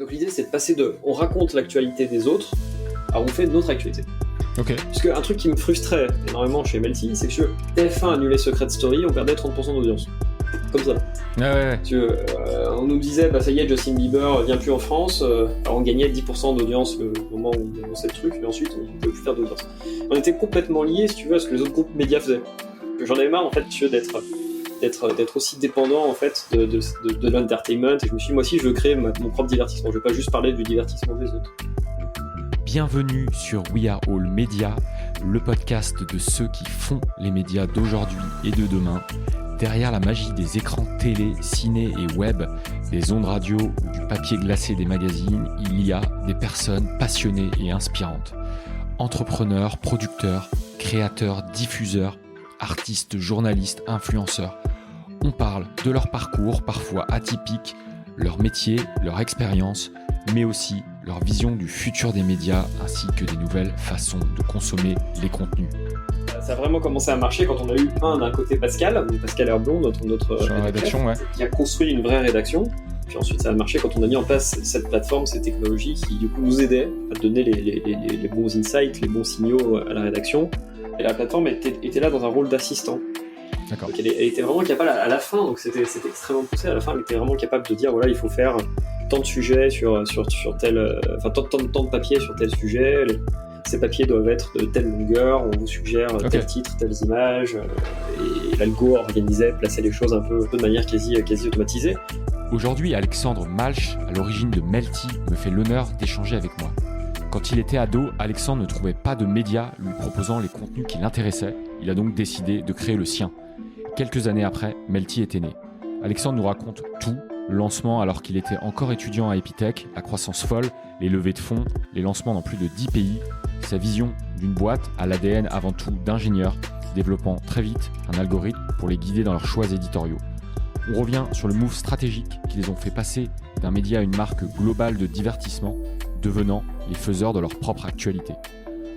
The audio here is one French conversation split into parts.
Donc l'idée, c'est de passer de « on raconte l'actualité des autres » à « on fait notre actualité ». Ok. Parce qu'un truc qui me frustrait énormément chez Melty, c'est que TF1 annulait Secret Story, on perdait 30% d'audience. Comme ça. Ouais. On nous disait, ça y est, Justin Bieber vient plus en France, alors on gagnait 10% d'audience le moment où on annonçait le truc, mais ensuite on ne pouvait plus faire d'audience. On était complètement liés, si tu veux, à ce que les autres groupes médias faisaient. J'en avais marre, en fait, d'être aussi dépendant, en fait, de l'entertainment, et je me suis dit, moi aussi, je veux créer mon propre divertissement, je veux pas juste parler du divertissement des autres. Bienvenue sur We Are All Media, le podcast de ceux qui font les médias d'aujourd'hui et de demain. Derrière la magie des écrans télé, ciné et web, des ondes radio ou du papier glacé des magazines, il y a des personnes passionnées et inspirantes. Entrepreneurs, producteurs, créateurs, diffuseurs, artistes, journalistes, influenceurs. On parle de leur parcours, parfois atypique, leur métier, leur expérience, mais aussi leur vision du futur des médias ainsi que des nouvelles façons de consommer les contenus. Ça a vraiment commencé à marcher quand on a eu d'un côté Pascal Herblon, notre rédaction, qui a construit une vraie rédaction. Puis ensuite ça a marché quand on a mis en place cette plateforme, cette technologie qui du coup nous aidait à donner les bons insights, les bons signaux à la rédaction. Et la plateforme était là dans un rôle d'assistant. D'accord. Donc elle était vraiment capable à la fin, donc c'était extrêmement poussé, à la fin elle était vraiment capable de dire voilà, il faut faire tant de sujets sur tel, tant de papiers sur tel sujet, ces papiers doivent être de telle longueur, on vous suggère tel titre, telles images, et l'algo organisait, plaçait les choses un peu de manière quasi automatisée. Aujourd'hui, Alexandre Malch, à l'origine de Melty, me fait l'honneur d'échanger avec moi. Quand il était ado, Alexandre ne trouvait pas de médias lui proposant les contenus qui l'intéressaient. Il a donc décidé de créer le sien. Quelques années après, Melty était né. Alexandre nous raconte tout, le lancement alors qu'il était encore étudiant à Epitech, la croissance folle, les levées de fonds, les lancements dans plus de 10 pays, sa vision d'une boîte à l'ADN avant tout d'ingénieurs, développant très vite un algorithme pour les guider dans leurs choix éditoriaux. On revient sur le move stratégique qui les ont fait passer d'un média à une marque globale de divertissement, devenant les faiseurs de leur propre actualité.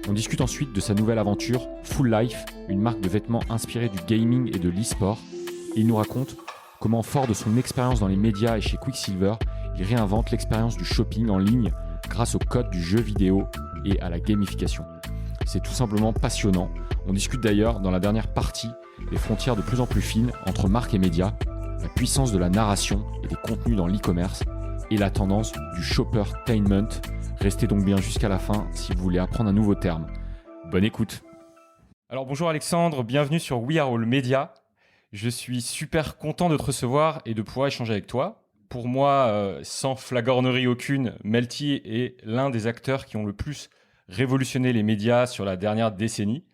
On discute ensuite de sa nouvelle aventure, Full Life, une marque de vêtements inspirée du gaming et de l'e-sport. Et il nous raconte comment, fort de son expérience dans les médias et chez Quicksilver, il réinvente l'expérience du shopping en ligne grâce au code du jeu vidéo et à la gamification. C'est tout simplement passionnant. On discute d'ailleurs dans la dernière partie des frontières de plus en plus fines entre marques et médias, la puissance de la narration et des contenus dans l'e-commerce et la tendance du shoppertainment. Restez donc bien jusqu'à la fin si vous voulez apprendre un nouveau terme. Bonne écoute. Alors bonjour Alexandre, bienvenue sur We Are All Media. Je suis super content de te recevoir et de pouvoir échanger avec toi. Pour moi, sans flagornerie aucune, Melty est l'un des acteurs qui ont le plus révolutionné les médias sur la dernière décennie.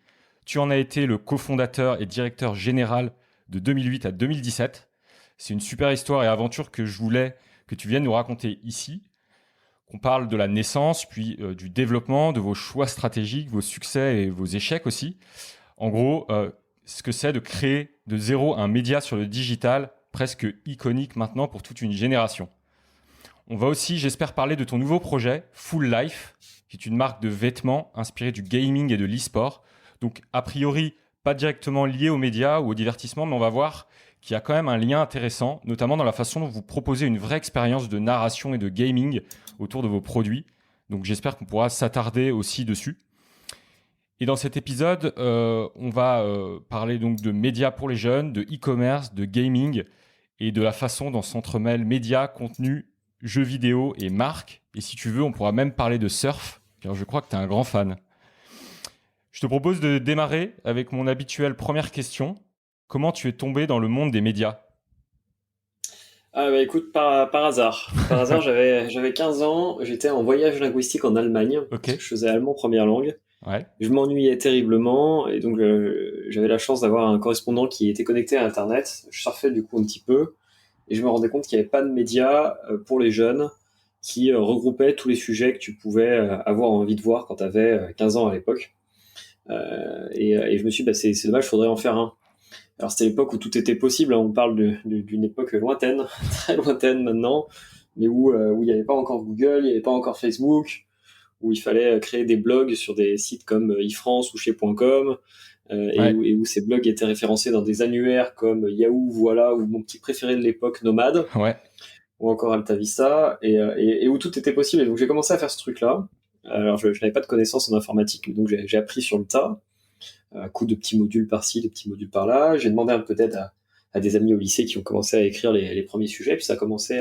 Tu en as été le cofondateur et directeur général de 2008 à 2017. C'est une super histoire et aventure que je voulais que tu viennes nous raconter ici. Qu'on parle de la naissance, puis du développement, de vos choix stratégiques, vos succès et vos échecs aussi. En gros, ce que c'est de créer de zéro un média sur le digital, presque iconique maintenant pour toute une génération. On va aussi, j'espère, parler de ton nouveau projet, Full Life, qui est une marque de vêtements inspirée du gaming et de l'e-sport. Donc, a priori, pas directement lié aux médias ou au divertissement, mais on va voir qu'il y a quand même un lien intéressant, notamment dans la façon dont vous proposez une vraie expérience de narration et de gaming autour de vos produits. Donc j'espère qu'on pourra s'attarder aussi dessus. Et dans cet épisode, on va parler donc de médias pour les jeunes, de e-commerce, de gaming et de la façon dont s'entremêlent médias, contenu, jeux vidéo et marques. Et si tu veux, on pourra même parler de surf, car je crois que tu es un grand fan. Je te propose de démarrer avec mon habituelle première question. Comment tu es tombé dans le monde des médias ? Écoute, par hasard. Par hasard, j'avais 15 ans, j'étais en voyage linguistique en Allemagne. Ok. Je faisais allemand première langue. Ouais. Je m'ennuyais terriblement et donc j'avais la chance d'avoir un correspondant qui était connecté à Internet. Je surfais du coup un petit peu et je me rendais compte qu'il n'y avait pas de médias pour les jeunes qui regroupaient tous les sujets que tu pouvais avoir envie de voir quand tu avais 15 ans à l'époque. Et je me suis dit, c'est dommage, il faudrait en faire un. Alors c'était l'époque où tout était possible, hein. On parle d'une époque lointaine, très lointaine maintenant, mais où il n'y avait pas encore Google, il n'y avait pas encore Facebook, où il fallait créer des blogs sur des sites comme iFrance ou chez.com, et où ces blogs étaient référencés dans des annuaires comme Yahoo, Voilà, ou mon petit préféré de l'époque, Nomade. Ouais. ou encore Alta Vista, et où tout était possible. Et donc j'ai commencé à faire ce truc-là. Alors je n'avais pas de connaissances en informatique, donc j'ai appris sur le tas, à coup de petits modules par-ci, de petits modules par-là. J'ai demandé un peu d'aide à des amis au lycée qui ont commencé à écrire les premiers sujets, puis ça a commencé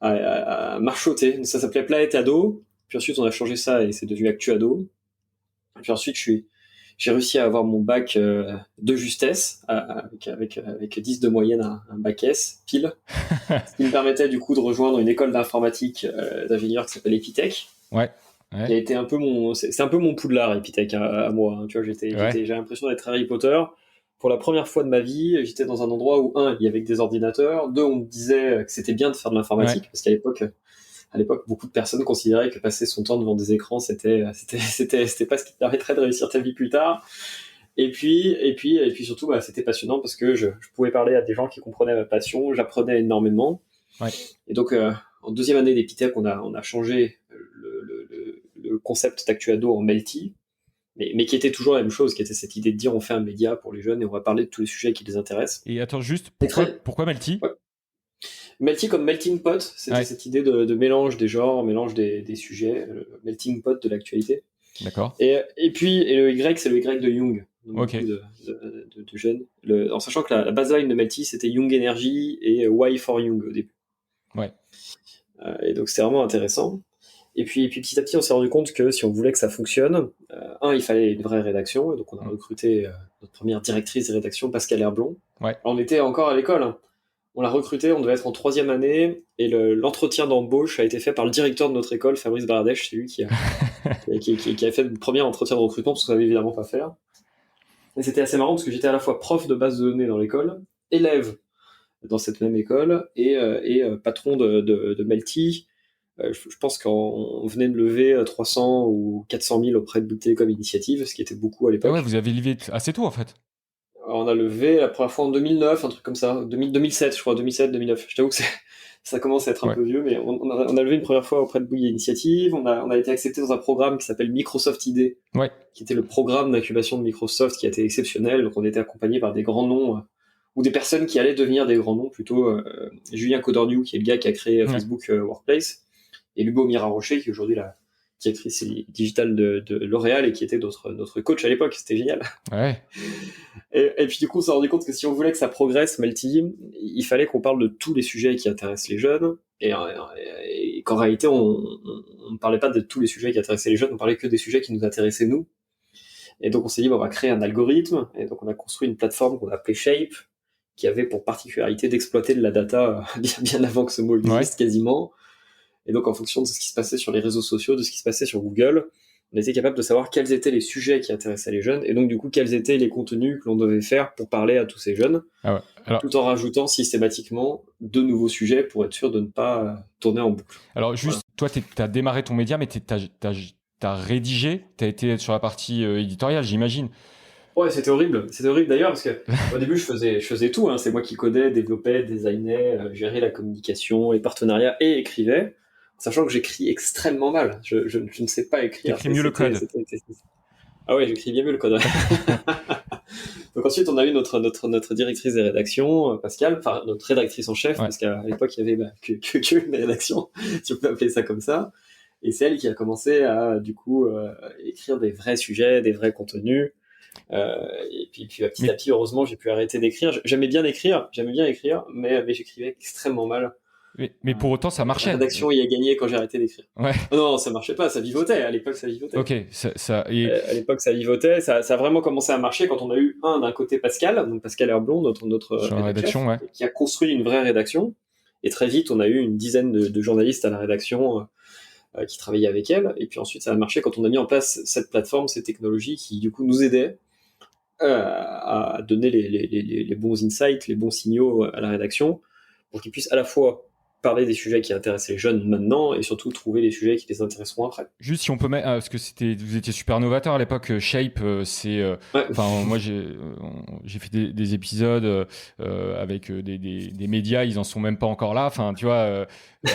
à marchoter. Ça s'appelait Planète Ado, puis ensuite on a changé ça et c'est devenu Actu Ado. Puis ensuite j'ai réussi à avoir mon bac de justesse, avec 10 de moyenne, un bac S, pile, ce qui me permettait du coup de rejoindre une école d'informatique d'ingénieur qui s'appelle Epitech, Ouais. Ouais. qui a été un peu c'est un peu mon Poudlard, Epitech, à moi. Hein. Tu vois, j'ai l'impression d'être Harry Potter. Pour la première fois de ma vie, j'étais dans un endroit où, un, il y avait des ordinateurs, deux, on me disait que c'était bien de faire de l'informatique, parce qu'à l'époque, beaucoup de personnes considéraient que passer son temps devant des écrans, c'était pas ce qui te permettrait de réussir ta vie plus tard. Et puis surtout, c'était passionnant parce que je pouvais parler à des gens qui comprenaient ma passion, j'apprenais énormément. Ouais. Et donc, en deuxième année d'Epitech, on a changé le concept d'Actuado en Melty, mais qui était toujours la même chose, qui était cette idée de dire on fait un média pour les jeunes et on va parler de tous les sujets qui les intéressent. Et attends, juste, pourquoi Melty? Ouais. Melty comme melting pot, c'était cette idée de mélange des genres, mélange des sujets, melting pot de l'actualité. D'accord. Et le Y, c'est le Y de Jung, donc okay. de jeunes. En sachant que la baseline de Melty, c'était Jung Energy et Why for Jung au début. Ouais. Et donc c'était vraiment intéressant. Et puis petit à petit, on s'est rendu compte que si on voulait que ça fonctionne, il fallait une vraie rédaction. Et donc on a recruté notre première directrice de rédaction, Pascal Herblon. Ouais. Alors, on était encore à l'école. Hein. On l'a recruté, on devait être en 3e année, et l'entretien d'embauche a été fait par le directeur de notre école, Fabrice Baradèche. C'est lui qui a fait le premier entretien de recrutement, parce qu'on savait évidemment pas faire. Et c'était assez marrant, parce que j'étais à la fois prof de base de données dans l'école, élève dans cette même école, et patron de Melty. Je pense qu'on venait de lever 300 ou 400 000 auprès de Bouygues Télécom Initiative, ce qui était beaucoup à l'époque. Ah ouais, vous avez levé assez tôt en fait. Alors, on a levé la première fois en 2009, un truc comme ça, 2007 je crois, 2007-2009. Je t'avoue que ça commence à être un peu vieux, mais on a levé une première fois auprès de Bouygues Initiative. On a été accepté dans un programme qui s'appelle Microsoft ID, qui était le programme d'incubation de Microsoft, qui a été exceptionnel. Donc on était accompagné par des grands noms, ou des personnes qui allaient devenir des grands noms, plutôt Julien Codorniou, qui est le gars qui a créé Facebook Workplace, et Lubomira Rocher, qui est aujourd'hui la directrice digitale de L'Oréal et qui était notre coach à l'époque. C'était génial. Ouais. Et puis du coup, on s'est rendu compte que si on voulait que ça progresse, Melty, il fallait qu'on parle de tous les sujets qui intéressent les jeunes, et qu'en réalité, on ne parlait pas de tous les sujets qui intéressaient les jeunes, on parlait que des sujets qui nous intéressaient nous. Et donc on s'est dit, on va créer un algorithme, et donc on a construit une plateforme qu'on appelait Shape, qui avait pour particularité d'exploiter de la data bien avant que ce mot existe quasiment. Et donc, en fonction de ce qui se passait sur les réseaux sociaux, de ce qui se passait sur Google, on était capable de savoir quels étaient les sujets qui intéressaient les jeunes, et donc, du coup, quels étaient les contenus que l'on devait faire pour parler à tous ces jeunes, tout en rajoutant systématiquement de nouveaux sujets pour être sûr de ne pas tourner en boucle. Alors, juste, toi, t'as démarré ton média, mais t'as rédigé, t'as été sur la partie éditoriale, j'imagine. Ouais, c'était horrible d'ailleurs, parce que au début, je faisais tout, hein. C'est moi qui codais, développais, designais, gérais la communication, les partenariats et écrivais. Sachant que j'écris extrêmement mal. Je ne sais pas écrire. T'écris mieux le code. Ah ouais, j'écris bien mieux le code. Donc ensuite, on a eu notre directrice des rédactions, Pascal, enfin notre rédactrice en chef, parce qu'à l'époque, il y avait qu'une rédaction, si on peut appeler ça comme ça. Et c'est elle qui a commencé à, du coup, écrire des vrais sujets, des vrais contenus. Et puis petit à petit, heureusement, j'ai pu arrêter d'écrire. J'aimais bien écrire, mais j'écrivais extrêmement mal. Mais pour autant, ça marchait. La rédaction y a gagné quand j'ai arrêté d'écrire. Ouais. Non, ça marchait pas, ça vivotait. À l'époque, ça vivotait. Ok, à l'époque, ça vivotait. Ça a vraiment commencé à marcher quand on a eu d'un côté Pascal, donc Pascal Herblon, notre rédaction, qui a construit une vraie rédaction. Et très vite, on a eu une dizaine de journalistes à la rédaction qui travaillaient avec elle. Et puis ensuite, ça a marché quand on a mis en place cette plateforme, ces technologies qui, du coup, nous aidaient à donner les bons insights, les bons signaux à la rédaction pour qu'ils puissent à la fois parler des sujets qui intéressent les jeunes maintenant et surtout trouver les sujets qui les intéresseront après. Juste si on peut mettre, parce que vous étiez super novateur à l'époque, Shape, moi j'ai fait des épisodes avec des médias, ils en sont même pas encore là, enfin tu vois, il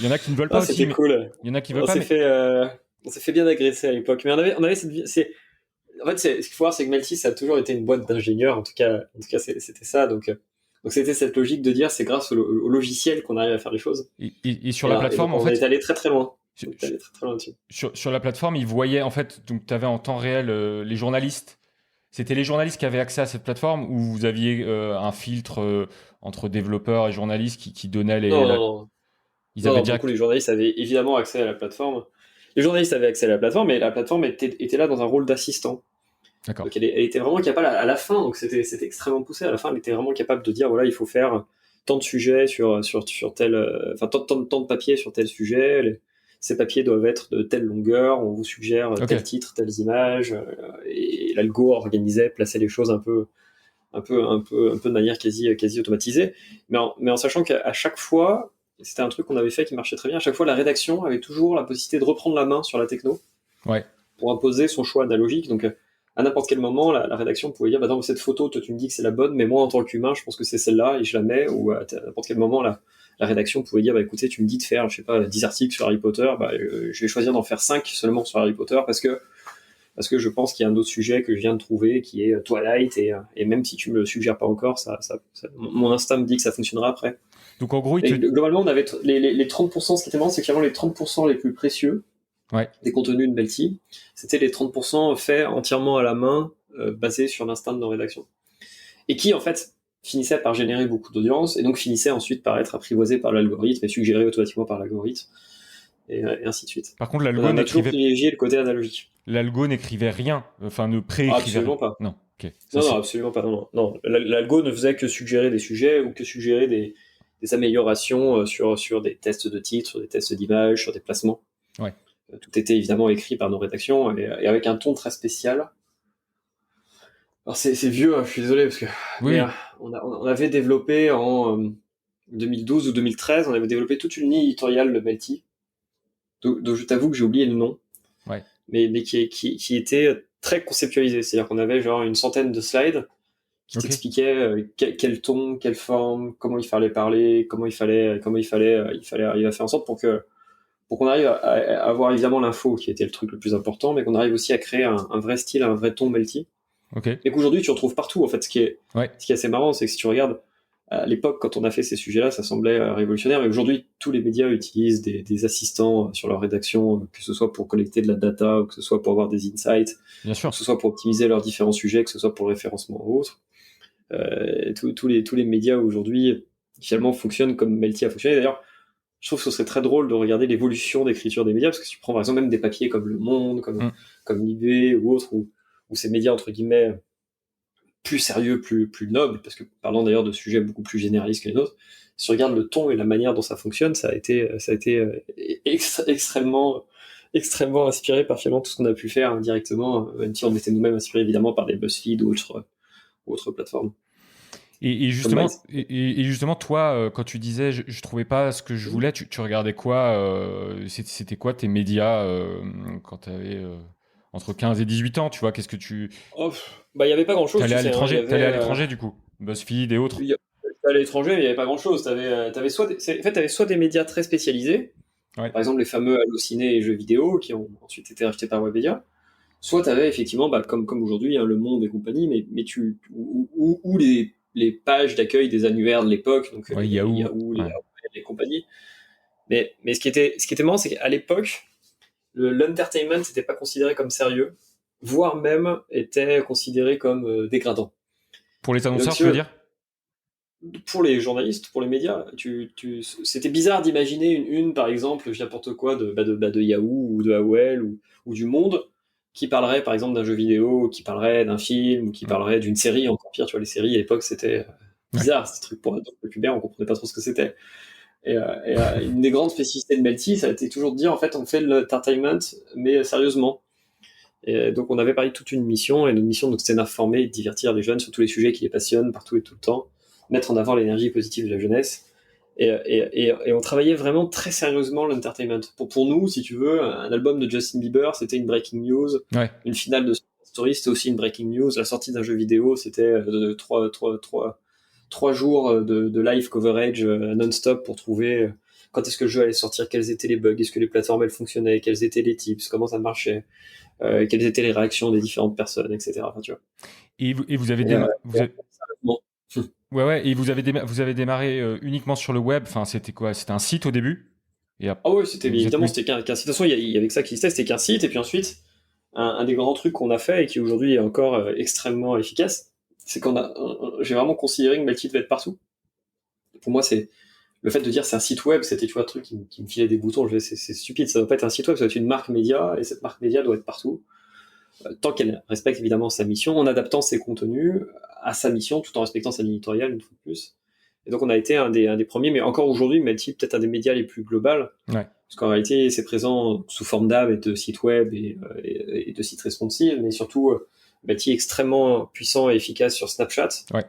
y en a qui ne veulent pas aussi, mais cool. Il y en a qui veulent pas. On s'est fait bien agresser à l'époque, mais on avait en fait, ce qu'il faut voir, c'est que Melty, ça a toujours été une boîte d'ingénieurs, en tout cas c'était ça, donc Donc c'était cette logique de dire c'est grâce au logiciel qu'on arrive à faire les choses. Et sur la Et donc plateforme, en on est fait, allé très très loin. sur, On est allé très très loin dessus. sur la plateforme, ils voyaient, en fait, donc tu avais en temps réel les journalistes. C'était les journalistes qui avaient accès à cette plateforme ou vous aviez un filtre entre développeurs et journalistes qui donnait Non, non, non. ils Non, avaient non, du coup, direct. les journalistes avaient évidemment accès à la plateforme. Les journalistes avaient accès à la plateforme, mais la plateforme était là dans un rôle d'assistant. D'accord. Donc elle était vraiment capable à la fin, donc c'était extrêmement poussé. À la fin, elle était vraiment capable de dire voilà, il faut faire tant de sujets sur tel, enfin tant de papiers sur tel sujet. Ces papiers doivent être de telle longueur. On vous suggère Ok. tel titre, telles images. Et l'algo organisait, plaçait les choses un peu de manière quasi automatisée. Mais en sachant qu'à chaque fois, c'était un truc qu'on avait fait qui marchait très bien. À chaque fois, la rédaction avait toujours la possibilité de reprendre la main sur la techno Ouais. pour imposer son choix analogique. Donc, à n'importe quel moment, la rédaction pouvait dire, bah non, cette photo, toi, tu me dis que c'est la bonne, mais moi, en tant qu'humain, je pense que c'est celle-là et je la mets. Ou à n'importe quel moment, la rédaction pouvait dire, bah écoutez, tu me dis de faire, je sais pas, 10 articles sur Harry Potter, bah, je vais choisir d'en faire 5 seulement sur Harry Potter parce que je pense qu'il y a un autre sujet que je viens de trouver qui est Twilight et même si tu me le suggères pas encore, mon instinct me dit que ça fonctionnera après. Donc en gros, Et globalement, on avait les 30%, ce qui était marrant, c'est que les 30% les plus précieux ouais. des contenus de Melty, c'était les 30% faits entièrement à la main, basés sur l'instinct de nos rédactions. Et qui, en fait, finissaient par générer beaucoup d'audience, et donc finissaient ensuite par être apprivoisés par l'algorithme et suggérés automatiquement par l'algorithme, et ainsi de suite. Par contre, On a toujours privilégié le côté analogique. l'algo n'écrivait rien, enfin ne Ah, préécrivait rien. absolument pas. Non. Ok. Ça Non, non, c'est. absolument pas. Non. L'algo ne faisait que suggérer des sujets ou que suggérer des améliorations sur des tests de titres, sur des tests d'images, sur des placements. Ouais. Tout était évidemment écrit par nos rédactions et avec un ton très spécial. Alors c'est vieux, hein, je suis désolé parce que Oui. mais Oui. on avait développé en 2012 ou 2013, on avait développé toute une ligne éditoriale de Melty, dont je t'avoue que j'ai oublié le nom, Ouais. mais qui était très conceptualisée. C'est-à-dire qu'on avait genre une centaine de slides qui Ok. t'expliquait quel ton, quelle forme, comment il fallait parler, il fallait arriver à faire en sorte pour qu'on arrive à avoir évidemment l'info qui était le truc le plus important, mais qu'on arrive aussi à créer un vrai style, un vrai ton Melty, Ok. et qu'aujourd'hui tu retrouves partout. En fait, Ouais. ce qui est assez marrant, c'est que si tu regardes à l'époque quand on a fait ces sujets-là, ça semblait révolutionnaire, mais aujourd'hui tous les médias utilisent des assistants sur leur rédaction, que ce soit pour collecter de la data, ou que ce soit pour avoir des insights, Bien ou sûr. que ce soit pour optimiser leurs différents sujets, que ce soit pour le référencement ou autre. Tous les médias aujourd'hui finalement fonctionnent comme Melty a fonctionné. D'ailleurs, je trouve que ce serait très drôle de regarder l'évolution d'écriture des médias, parce que si tu prends par exemple même des papiers comme Le Monde, Mm. comme Libé ou autres, ou ces médias entre guillemets plus sérieux, plus nobles, parce que parlant d'ailleurs de sujets beaucoup plus généralistes que les nôtres, si tu regardes le ton et la manière dont ça fonctionne, ça a été extrêmement inspiré par finalement tout ce qu'on a pu faire indirectement, même si on était nous-mêmes inspirés évidemment par des BuzzFeed ou autres plateformes. Comme Vice. Et justement, toi, quand tu disais je trouvais pas ce que je voulais, tu regardais quoi c'était quoi tes médias quand tu avais entre 15 et 18 ans, tu vois, qu'est-ce que tu. Oh, bah, il y avait pas grand-chose, T'allais tu à sais, hein. l'étranger, t'allais à l'étranger du coup, BuzzFeed et autres. À l'étranger, mais il y avait pas grand-chose. T'avais en fait, t'avais soit des médias très spécialisés, Ouais. par exemple les fameux Allociné et jeux vidéo, qui ont ensuite été rachetés par Webedia. Soit t'avais effectivement, bah, comme aujourd'hui, hein, Le Monde et compagnie, ou les pages d'accueil des annuaires de l'époque, donc Ouais, les Yahoo. Yahoo, Ouais. les compagnies. Mais ce qui était marrant, c'est qu'à l'époque, l'entertainment n'était pas considéré comme sérieux, voire même était considéré comme dégradant. Pour les Et donc, annonceurs, si tu tu veux veux, dire? pour les journalistes, pour les médias, c'était bizarre d'imaginer une, par exemple, n'importe quoi de Yahoo ou de AOL ou du Monde qui parlerait par exemple d'un jeu vidéo, qui parlerait d'un film, ou qui Mm. parlerait d'une série, encore pire, tu vois, les séries à l'époque c'était Ouais. bizarre, ces trucs pour adultes pubères, on comprenait pas trop ce que c'était. Une des grandes spécificités de Melty, ça a été toujours de dire en fait on fait de l'entertainment, mais sérieusement. Et donc on avait parlé de toute une mission, et notre mission donc c'était d'informer et de divertir les jeunes sur tous les sujets qui les passionnent partout et tout le temps, mettre en avant l'énergie positive de la jeunesse. Et on travaillait vraiment très sérieusement l'entertainment. Pour nous, si tu veux, un album de Justin Bieber, c'était une breaking news. Ouais. Une finale de Story, c'était aussi une breaking news. La sortie d'un jeu vidéo, c'était trois jours de live coverage non-stop pour trouver quand est-ce que le jeu allait sortir, quels étaient les bugs, est-ce que les plateformes elles fonctionnaient, quels étaient les tips, comment ça marchait, quelles étaient les réactions des différentes personnes, etc. Enfin, tu vois. Et vous avez Et, des, vous avez, bon. Ouais. Et vous avez démarré uniquement sur le web. Enfin, c'était quoi? C'était un site au début? Ah ouais, c'était vous êtes évidemment, mis- c'était qu'un site. De toute façon, il y avait que ça qui existait, c'était qu'un site. Et puis ensuite, un des grands trucs qu'on a fait et qui aujourd'hui est encore extrêmement efficace, c'est j'ai vraiment considéré que Melty devait être partout. Pour moi, c'est le fait de dire c'est un site web, c'était tu vois, un truc qui me filait des boutons. C'est stupide, ça doit pas être un site web, ça doit être une marque média et cette marque média doit être partout. Tant qu'elle respecte évidemment sa mission, en adaptant ses contenus à sa mission, tout en respectant sa ligne éditoriale une fois de plus. Et donc on a été un des premiers, mais encore aujourd'hui, Melty peut-être un des médias les plus globaux, Ouais. parce qu'en réalité c'est présent sous forme d'app et de sites web et de sites responsives, mais surtout Melty est extrêmement puissant et efficace sur Snapchat. Ouais.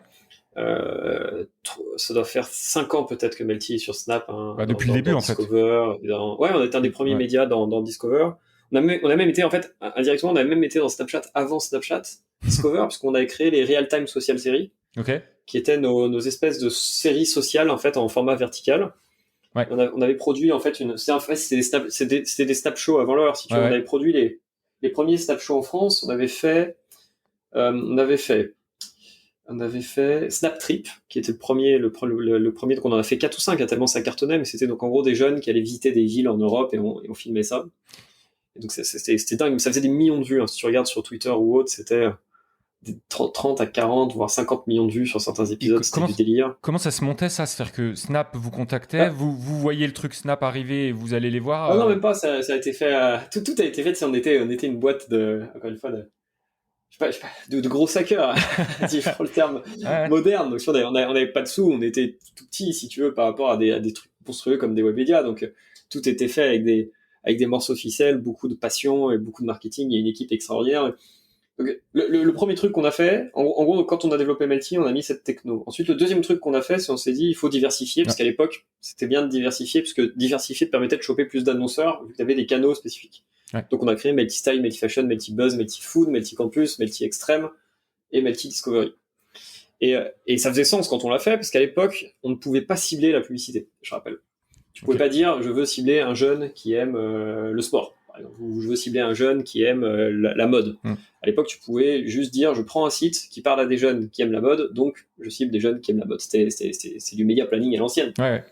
Ça doit faire 5 ans peut-être que Melty est sur Snap. Depuis le début, dans en fait. Discover. Ouais, on était un des premiers médias dans Discover. On a même été, en fait, indirectement, on a même été dans Snapchat avant Snapchat, Discover, parce qu'on avait créé les Real-Time Social Series, qui étaient nos espèces de séries sociales, en fait, en format vertical. Ouais. On avait produit, en fait, c'était des Snap Shows avant l'heure, si tu veux. On avait produit les premiers Snap Shows en France. On avait fait Snap Trip, qui était le premier, donc on en a fait 4 ou 5, tellement ça cartonnait, mais c'était donc en gros des jeunes qui allaient visiter des villes en Europe et on filmait ça. Et donc c'était dingue, ça faisait des millions de vues, hein. Si tu regardes sur Twitter ou autre, c'était 30 à 40, voire 50 millions de vues sur certains épisodes, c'était du délire. Comment ça se montait ça? C'est-à-dire que Snap vous contactait, vous voyez le truc Snap arriver et vous allez les voir Ah non, même pas, ça a été fait, tout a été fait, si on était une boîte encore une fois, de gros hackers, si je prends le terme moderne. Donc, on n'avait pas de sous, on était tout petit, si tu veux, par rapport à des trucs monstrueux comme des web médias. Donc, tout était fait avec des morceaux de ficelle, beaucoup de passion et beaucoup de marketing et une équipe extraordinaire. Donc, le premier truc qu'on a fait, en gros, quand on a développé Melty, on a mis cette techno. Ensuite, le deuxième truc qu'on a fait, c'est on s'est dit, il faut diversifier, parce qu'à l'époque, c'était bien de diversifier, parce que diversifier te permettait de choper plus d'annonceurs, vu que tu avais des canaux spécifiques. Ouais. Donc on a créé Melty Style, Melty Fashion, Melty Buzz, Melty Food, Melty Campus, Melty Extreme et Melty Discovery. Et ça faisait sens quand on l'a fait, parce qu'à l'époque, on ne pouvait pas cibler la publicité, je rappelle. Tu pouvais pas dire, je veux cibler un jeune qui aime le sport, par exemple, ou je veux cibler un jeune qui aime la mode. À l'époque, tu pouvais juste dire, je prends un site qui parle à des jeunes qui aiment la mode, donc je cible des jeunes qui aiment la mode. C'est du média planning à l'ancienne. Ouais.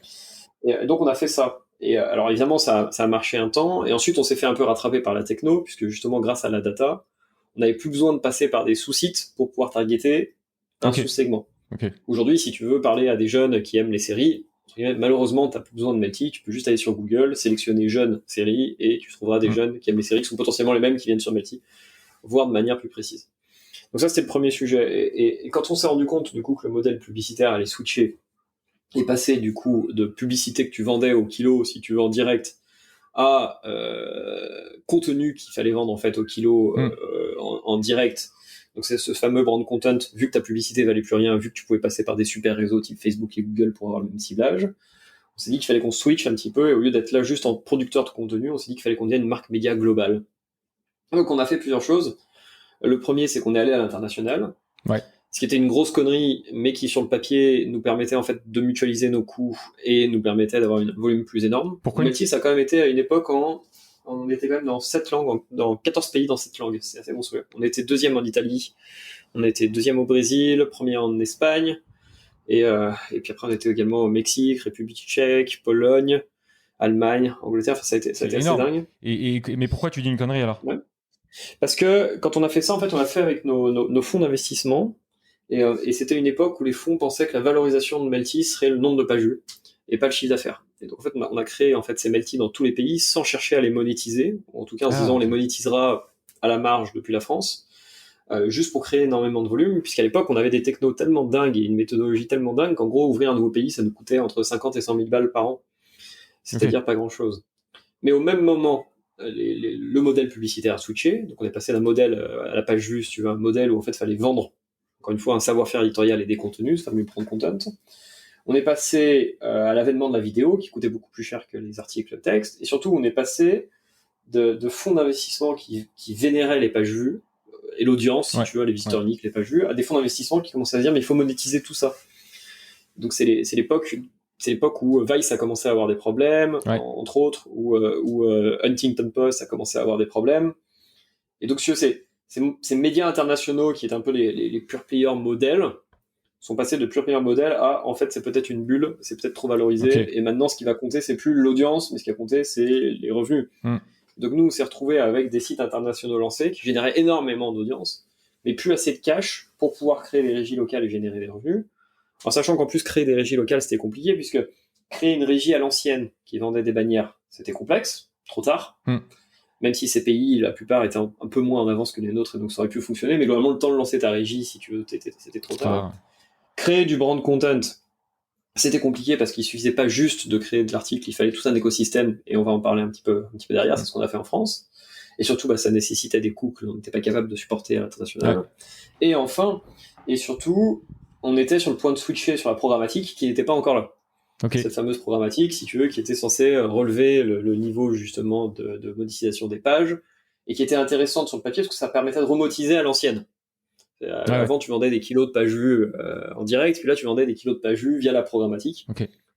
Et donc on a fait ça. Et alors évidemment, ça a marché un temps, et ensuite on s'est fait un peu rattraper par la techno, puisque justement grâce à la data, on n'avait plus besoin de passer par des sous-sites pour pouvoir targeter un sous-segment. Aujourd'hui, si tu veux parler à des jeunes qui aiment les séries, malheureusement, tu n'as plus besoin de Melty, tu peux juste aller sur Google, sélectionner jeunes séries, et tu trouveras des jeunes qui aiment les séries, qui sont potentiellement les mêmes qui viennent sur Melty, voire de manière plus précise. Donc ça, c'était le premier sujet. Et quand on s'est rendu compte du coup que le modèle publicitaire allait switcher et passer du coup de publicité que tu vendais au kilo, si tu veux en direct, à contenu qu'il fallait vendre en fait au kilo en direct. Donc c'est ce fameux brand content, vu que ta publicité valait plus rien, vu que tu pouvais passer par des super réseaux type Facebook et Google pour avoir le même ciblage, on s'est dit qu'il fallait qu'on switch un petit peu, et au lieu d'être là juste en producteur de contenu, on s'est dit qu'il fallait qu'on devienne une marque média globale. Donc on a fait plusieurs choses. Le premier, c'est qu'on est allé à l'international. Ouais. Ce qui était une grosse connerie, mais qui sur le papier nous permettait en fait de mutualiser nos coûts et nous permettait d'avoir un volume plus énorme. Pourquoi Melty, ça a quand même été à une époque on était quand même dans 7 langues, dans 14 pays dans 7 langues, c'est assez monstrueux. On était deuxième en Italie, on était deuxième au Brésil, premier en Espagne, et puis après on était également au Mexique, République tchèque, Pologne, Allemagne, Angleterre, ça a été assez dingue. Mais pourquoi tu dis une connerie alors? Ouais. Parce que quand on a fait ça, en fait, on l'a fait avec nos fonds d'investissement. Et c'était une époque où les fonds pensaient que la valorisation de Melty serait le nombre de pages vues et pas le chiffre d'affaires. Et donc en fait, on a créé en fait ces Melty dans tous les pays sans chercher à les monétiser. En tout cas, en se disant on les monétisera à la marge depuis la France, juste pour créer énormément de volume. Puisqu'à l'époque, on avait des technos tellement dingues et une méthodologie tellement dingue qu'en gros, ouvrir un nouveau pays, ça nous coûtait entre 50 et 100 000 balles par an. C'est-à-dire pas grand-chose. Mais au même moment, le modèle publicitaire a switché. Donc on est passé d'un modèle à la page vue, si tu veux, un modèle où en fait il fallait vendre, encore une fois, un savoir-faire éditorial et des contenus, ce fameux brand content. On est passé à l'avènement de la vidéo, qui coûtait beaucoup plus cher que les articles texte. Et surtout, on est passé de fonds d'investissement qui vénéraient les pages vues et l'audience, si tu veux, les visiteurs uniques, les pages vues, à des fonds d'investissement qui commençaient à dire mais il faut monétiser tout ça. Donc c'est l'époque où Vice a commencé à avoir des problèmes, entre autres, où Huntington Post a commencé à avoir des problèmes. Et donc ces médias internationaux qui étaient un peu les pure players modèles sont passés de pure meilleur modèle à, en fait, c'est peut-être une bulle, c'est peut-être trop valorisé, Ok. et maintenant, ce qui va compter, c'est plus l'audience, mais ce qui va compter, c'est les revenus. Hmm. Donc nous, on s'est retrouvés avec des sites internationaux lancés qui généraient énormément d'audience, mais plus assez de cash pour pouvoir créer des régies locales et générer des revenus. En sachant qu'en plus, créer des régies locales, c'était compliqué, puisque créer une régie à l'ancienne qui vendait des bannières, c'était complexe, trop tard. Même si ces pays, la plupart, étaient un peu moins en avance que les nôtres, et donc ça aurait pu fonctionner, mais globalement, le temps de lancer ta régie, si tu veux, c'était trop tard. Créer du brand content, c'était compliqué parce qu'il suffisait pas juste de créer de l'article, il fallait tout un écosystème, et on va en parler un petit peu derrière, c'est ce qu'on a fait en France. Et surtout, ça nécessitait des coûts que l'on n'était pas capable de supporter à l'international. Ouais. Et enfin, et surtout, on était sur le point de switcher sur la programmatique qui n'était pas encore là. Okay. Cette fameuse programmatique, si tu veux, qui était censée relever le niveau justement de monétisation des pages, et qui était intéressante sur le papier parce que ça permettait de remotiser à l'ancienne. Avant, tu vendais des kilos de pages vues en direct, puis là, tu vendais des kilos de pages vues via la programmatique,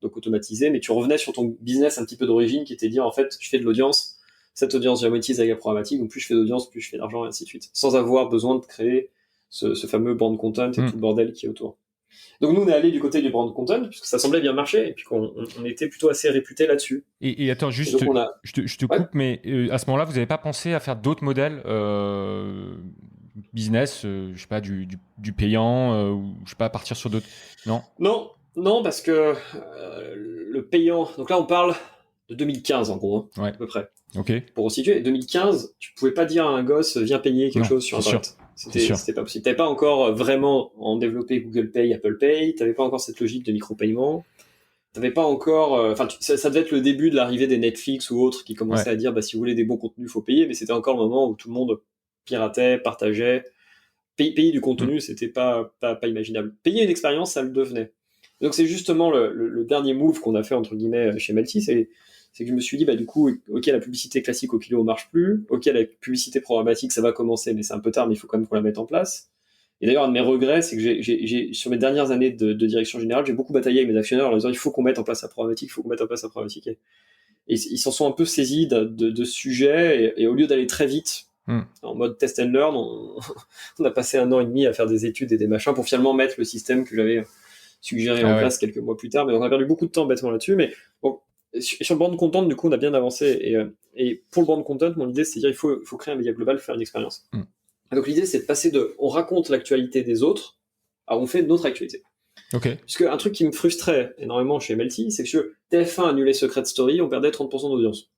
donc automatisé, mais tu revenais sur ton business un petit peu d'origine qui était de dire, en fait, je fais de l'audience, cette audience, je la monétise avec la programmatique, donc plus je fais d'audience, plus je fais d'argent, et ainsi de suite, sans avoir besoin de créer ce fameux brand content et tout le bordel qui est autour. Donc nous, on est allé du côté du brand content, puisque ça semblait bien marcher, et puis qu'on était plutôt assez réputé là-dessus. Et attends, juste, je te coupe, mais à ce moment-là, vous n'avez pas pensé à faire d'autres modèles business, je sais pas, du payant, ou je sais pas, partir sur d'autres... Non, parce que le payant... Donc là, on parle de 2015, en gros, à peu près. Pour resituer, 2015, tu pouvais pas dire à un gosse, viens payer quelque chose sur Internet. C'était pas possible. T'avais pas encore vraiment développé Google Pay, Apple Pay, t'avais pas encore cette logique de micro-paiement, t'avais pas encore... ça devait être le début de l'arrivée des Netflix ou autres qui commençaient à dire, si vous voulez des bons contenus, faut payer, mais c'était encore le moment où tout le monde piratait, partageait. Payer du contenu, c'était pas imaginable. Payer une expérience, ça le devenait. Donc c'est justement le dernier move qu'on a fait, entre guillemets, chez Melty, c'est que je me suis dit, du coup, ok, la publicité classique au kilo marche plus, ok, la publicité programmatique, ça va commencer, mais c'est un peu tard, mais il faut quand même qu'on la mette en place. Et d'ailleurs, un de mes regrets, c'est que j'ai sur mes dernières années de direction générale, j'ai beaucoup bataillé avec mes actionnaires en leur disant, il faut qu'on mette en place la programmatique, Et ils s'en sont un peu saisis de sujets, et au lieu d'aller très vite, en mode test and learn, on a passé 1 an et demi à faire des études et des machins pour finalement mettre le système que j'avais suggéré en place quelques mois plus tard, mais on a perdu beaucoup de temps bêtement là-dessus. Mais bon, sur le brand content, du coup, on a bien avancé, et pour le brand content, mon idée, c'est de dire il faut créer un média global, faire une expérience. Donc l'idée, c'est de passer on raconte l'actualité des autres à on fait notre actualité. Puisque un truc qui me frustrait énormément chez Melty, c'est que TF1 annulait Secret Story, on perdait 30% d'audience.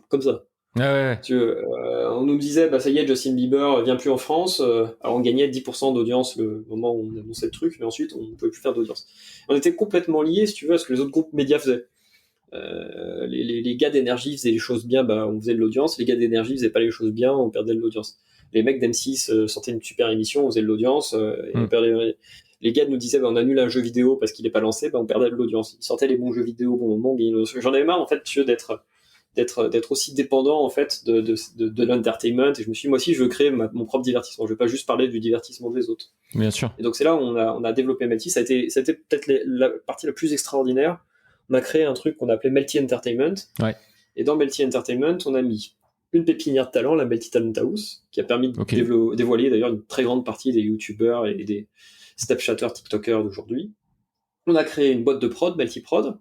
Comme ça. On nous disait, ça y est, Justin Bieber vient plus en France, alors on gagnait 10% d'audience le moment où on annonçait le truc, mais ensuite on ne pouvait plus faire d'audience. On était complètement liés, si tu veux, à ce que les autres groupes médias faisaient. Les gars d'énergie faisaient les choses bien, on faisait de l'audience, les gars d'énergie faisaient pas les choses bien, on perdait de l'audience. Les mecs d'M6 sortaient une super émission, on faisait de l'audience, et on perdait... Les gars nous disaient, on annule un jeu vidéo parce qu'il n'est pas lancé, on perdait de l'audience. Ils sortaient les bons jeux vidéo au bon moment, j'en avais marre, en fait, tu veux, d'être aussi dépendant en fait de l'entertainment, et je me suis dit, moi aussi je veux créer mon propre divertissement, je veux pas juste parler du divertissement des autres. Bien sûr. Et donc c'est là où on a développé Melty. Ça a été peut-être la partie la plus extraordinaire. On a créé un truc qu'on a appelé Melty Entertainment, et dans Melty Entertainment on a mis une pépinière de talent, la Melty Talent House, qui a permis de dévoiler d'ailleurs une très grande partie des youtubeurs et des Snapchatters, TikTokers d'aujourd'hui. On a créé une boîte de prod, Melty Prod,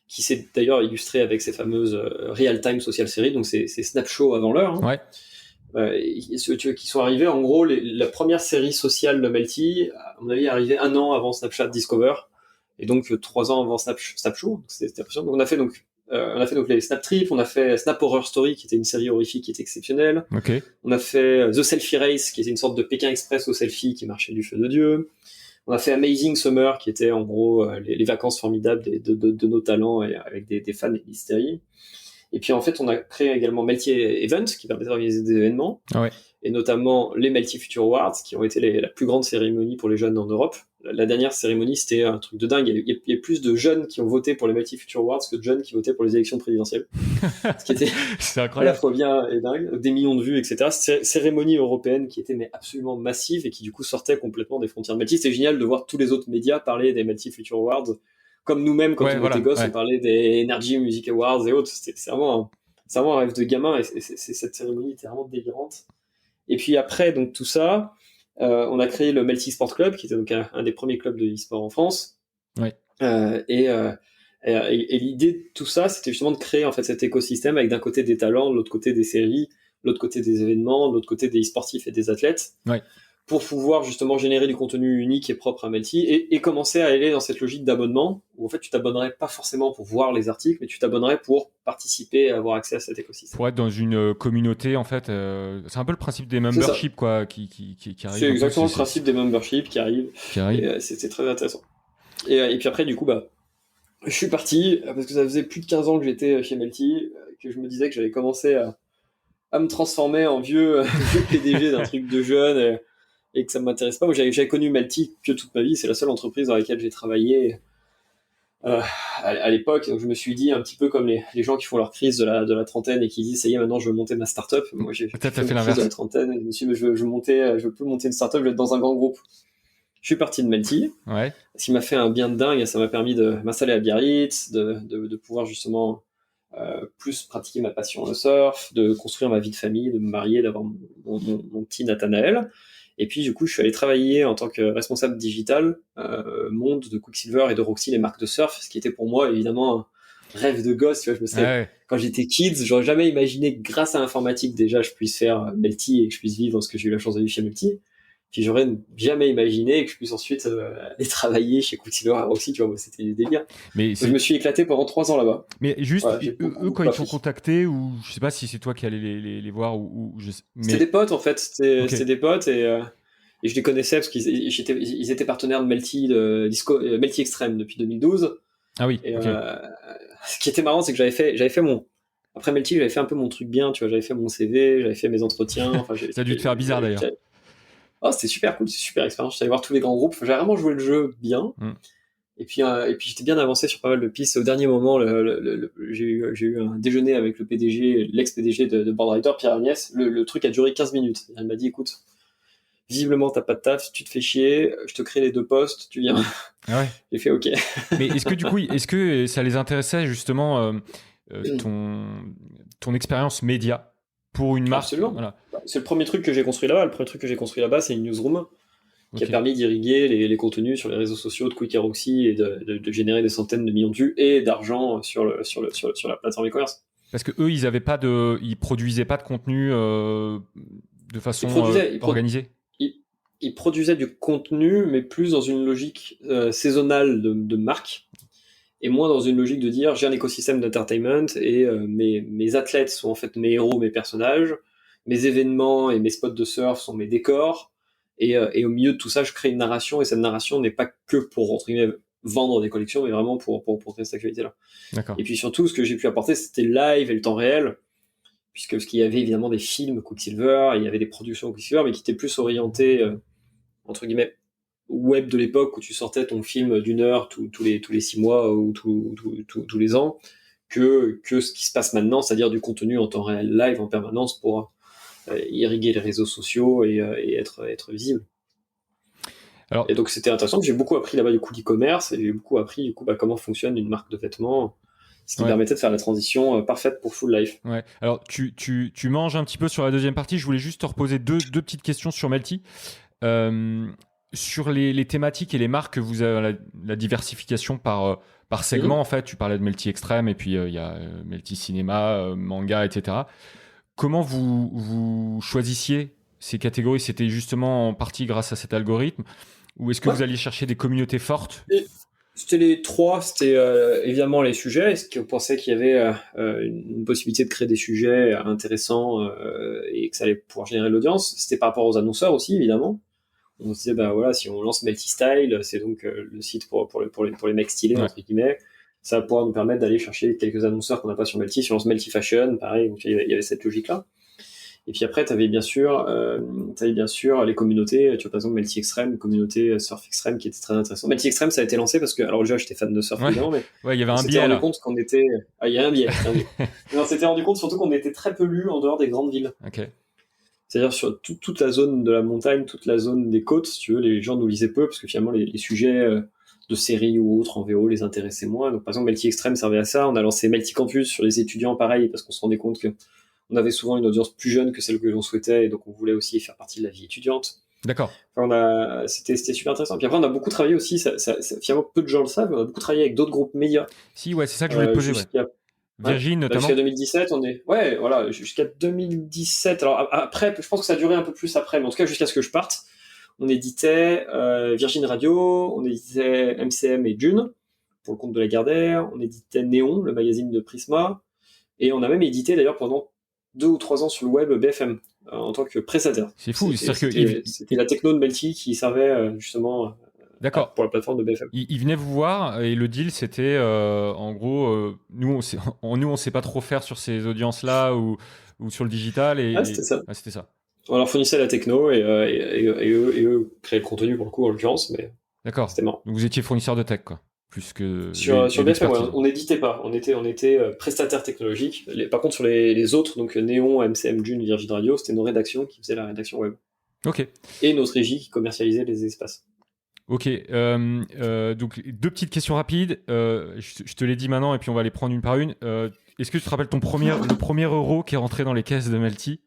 qui s'est d'ailleurs illustré avec ces fameuses real-time social series, donc c'est Snapshow avant l'heure, qui sont arrivés, en gros, la première série sociale de Melty, à mon avis, est arrivée 1 an avant Snapchat Discover, et donc 3 ans avant Snapshow, c'était impressionnant. Donc on a fait donc les Snap Trip, on a fait Snap Horror Story, qui était une série horrifique qui était exceptionnelle, on a fait The Selfie Race, qui était une sorte de Pékin Express au selfie qui marchait du feu de Dieu. On a fait Amazing Summer, qui était en gros les vacances formidables de nos talents, et avec des fans et des hystéries. Et puis en fait, on a créé également Melty Event, qui permet d'organiser des événements, et notamment les Melty Future Awards, qui ont été la plus grande cérémonie pour les jeunes en Europe. La dernière cérémonie, c'était un truc de dingue. Il y a plus de jeunes qui ont voté pour les Melty Future Awards que de jeunes qui votaient pour les élections présidentielles. Ce qui était c'est incroyable. À la fois bien et dingue, des millions de vues, etc. Cérémonie européenne qui était absolument massive et qui du coup sortait complètement des frontières de Melty. C'était génial de voir tous les autres médias parler des Melty Future Awards, comme nous-mêmes quand on était gosses, on parlait des Energy Music Awards et autres. C'est vraiment un rêve de gamin, et cette cérémonie était vraiment délirante. Et puis après, donc tout ça, On a créé le Melty Sport Club, qui était donc un des premiers clubs de e-sport en France. Ouais. Et l'idée de tout ça, c'était justement de créer en fait cet écosystème avec d'un côté des talents, de l'autre côté des séries, de l'autre côté des événements, de l'autre côté des e-sportifs et des athlètes, Ouais. pour pouvoir justement générer du contenu unique et propre à Melty et commencer à aller dans cette logique d'abonnement où en fait tu t'abonnerais pas forcément pour voir les articles, mais tu t'abonnerais pour participer et avoir accès à cet écosystème. Pour être dans une communauté, en fait, c'est un peu le principe des memberships, quoi, qui arrive. C'est exactement le principe des memberships qui arrivent. Et c'était très intéressant. Et puis après, du coup, je suis parti parce que ça faisait plus de 15 ans que j'étais chez Melty, que je me disais que j'avais commencé à me transformer en vieux PDG d'un truc de jeune et que ça m'intéresse pas. Moi, j'avais connu Melty que toute ma vie. C'est la seule entreprise dans laquelle j'ai travaillé à l'époque. Donc, je me suis dit un petit peu comme les gens qui font leur crise de la trentaine et qui disent ça y est, maintenant je veux monter ma start-up. Moi, j'ai fait ma crise de la trentaine et je me suis dit, je veux plus monter une start-up, je veux être dans un grand groupe. Je suis parti de Melty, ce qui m'a fait un bien de dingue. Ça m'a permis de m'installer à Biarritz, de pouvoir justement plus pratiquer ma passion le surf, de construire ma vie de famille, de me marier, d'avoir mon petit Nathanaël. Et puis du coup, je suis allé travailler en tant que responsable digital monde de Quicksilver et de Roxy, les marques de surf, ce qui était pour moi évidemment un rêve de gosse. Tu vois, quand j'étais kids, j'aurais jamais imaginé que grâce à l'informatique déjà, je puisse faire Melty et que je puisse vivre ce que j'ai eu la chance de vivre chez Melty. Puis j'aurais jamais imaginé que je puisse ensuite aller travailler chez Quicksilver à Roxy, tu vois, c'était des délires. Je me suis éclaté pendant 3 ans là-bas. Mais juste, eux, quand ils t'ont contacté, ou je sais pas si c'est toi qui allais les voir, C'était des potes en fait, c'était des potes et je les connaissais parce qu'ils étaient partenaires de Melty, Melty Extreme depuis 2012. Ah oui. Et ce qui était marrant, c'est que j'avais fait après Melty, j'avais fait un peu mon truc bien, tu vois, j'avais fait mon CV, j'avais fait mes entretiens. Enfin, ça a dû te faire bizarre d'ailleurs. Oh, c'était super cool, c'est super expérience. J'allais voir tous les grands groupes. J'ai vraiment joué le jeu bien. Et puis j'étais bien avancé sur pas mal de pistes. Au dernier moment, j'ai eu un déjeuner avec le PDG, l'ex-PDG de Boardrider, Pierre Agnès. Le truc a duré 15 minutes. Il m'a dit, écoute, visiblement t'as pas de taf, tu te fais chier, je te crée les 2 postes, tu viens. Ah ouais. J'ai fait ok. Mais est-ce que du coup, ça les intéressait justement ton expérience média pour une marque? Absolument. Voilà. C'est le premier truc que j'ai construit là-bas. Le premier truc que j'ai construit là-bas, c'est une newsroom qui a permis d'irriguer les contenus sur les réseaux sociaux de Quick et Roxy et de générer des centaines de millions de vues et d'argent sur la plateforme e-commerce. Parce que eux, ils produisaient pas de contenu de façon organisée. Ils produisaient du contenu, mais plus dans une logique saisonnale de marque et moins dans une logique de dire j'ai un écosystème d'entertainment et mes athlètes sont en fait mes héros, mes personnages, mes événements et mes spots de surf sont mes décors. Et au milieu de tout ça, je crée une narration, et cette narration n'est pas que pour entre guillemets, vendre des collections, mais vraiment pour créer cette actualité-là. D'accord. Et puis surtout, ce que j'ai pu apporter, c'était le live et le temps réel, parce qu'il y avait évidemment des films Quicksilver, il y avait des productions Quicksilver, mais qui étaient plus orientées, entre guillemets, web de l'époque, où tu sortais ton film d'1 heure tous les 6 mois ou tous les ans, que ce qui se passe maintenant, c'est-à-dire du contenu en temps réel live en permanence pour irriguer les réseaux sociaux et être visible. Alors, et donc c'était intéressant. J'ai beaucoup appris là-bas du coup d'e-commerce et j'ai beaucoup appris du coup comment fonctionne une marque de vêtements, ce qui permettait de faire la transition parfaite pour Full Life. Ouais. Alors tu manges un petit peu sur la deuxième partie. Je voulais juste te reposer deux petites questions sur Melty. Sur les thématiques et les marques, vous avez la diversification par segment en fait. Tu parlais de Melty Extreme et puis il y a Melty Cinéma, manga, etc. Comment vous choisissiez ces catégories? C'était justement en partie grâce à cet algorithme, ou est-ce que vous alliez chercher des communautés fortes? C'était les trois. C'était évidemment les sujets. Est-ce qu'on pensait qu'il y avait une possibilité de créer des sujets intéressants et que ça allait pouvoir générer de l'audience? C'était par rapport aux annonceurs aussi, évidemment. On se disait, voilà, si on lance Melty Style, c'est donc le site pour les mecs stylés, entre guillemets. Ça va pouvoir nous permettre d'aller chercher quelques annonceurs qu'on n'a pas sur Melty. Si on lance Melty Fashion, pareil, donc il y avait cette logique-là. Et puis après, tu avais bien sûr les communautés. Tu vois, par exemple, Melty Extreme, communauté Surf Extreme qui était très intéressante. Melty Extreme, ça a été lancé parce que, alors déjà, j'étais fan de surf, évidemment, mais il y avait un biais. On s'était rendu compte qu'on était. Ah, il y a un biais. On s'était rendu compte surtout qu'on était très peu lus en dehors des grandes villes. Okay. C'est-à-dire sur toute la zone de la montagne, toute la zone des côtes, si tu veux, les gens nous lisaient peu parce que finalement, les sujets de séries ou autres en VO les intéressaient moins. Donc, par exemple, Melty Extreme servait à ça. On a lancé Melty Campus sur les étudiants, pareil, parce qu'on se rendait compte que on avait souvent une audience plus jeune que celle que l'on souhaitait, et donc on voulait aussi faire partie de la vie étudiante. D'accord. Enfin, c'était super intéressant. Puis après, on a beaucoup travaillé aussi, finalement, peu de gens le savent, on a beaucoup travaillé avec d'autres groupes médias. Si, ouais, c'est ça que je voulais te poser, ouais. Jusqu'à ouais, Virgin jusqu'à notamment. 2017, ouais, voilà, jusqu'à 2017. Alors après, je pense que ça a duré un peu plus après, mais en tout cas, jusqu'à ce que je parte, on éditait Virgin Radio, on éditait MCM et Dune, pour le compte de Lagardère, on éditait Néon, le magazine de Prisma, et on a même édité d'ailleurs pendant 2 ou 3 ans sur le web BFM en tant que prestataire. C'est fou. C'était, C'est-à-dire que c'était la techno de Melty qui servait justement d'accord. pour la plateforme de BFM. Il venait vous voir et le deal c'était en gros nous on sait pas trop faire sur ces audiences là ou sur le digital Ah, c'était ça. c'était ça. On leur fournissait la techno et eux créaient le contenu pour le coup en l'occurrence, mais D'accord. c'était marrant. Donc vous étiez fournisseur de tech quoi, plus que Sur BFM, ouais, l'expertise. on n'éditait pas, on était prestataire technologique. Par contre, sur les autres, donc Néon, MCM, Dune, Virgin Radio, c'était nos rédactions qui faisaient la rédaction web. Ok. Et notre régie qui commercialisait les espaces. Ok. Donc 2 petites questions rapides. Je te l'ai dit maintenant et puis on va les prendre une par une. Est-ce que tu te rappelles le premier euro qui est rentré dans les caisses de Melty?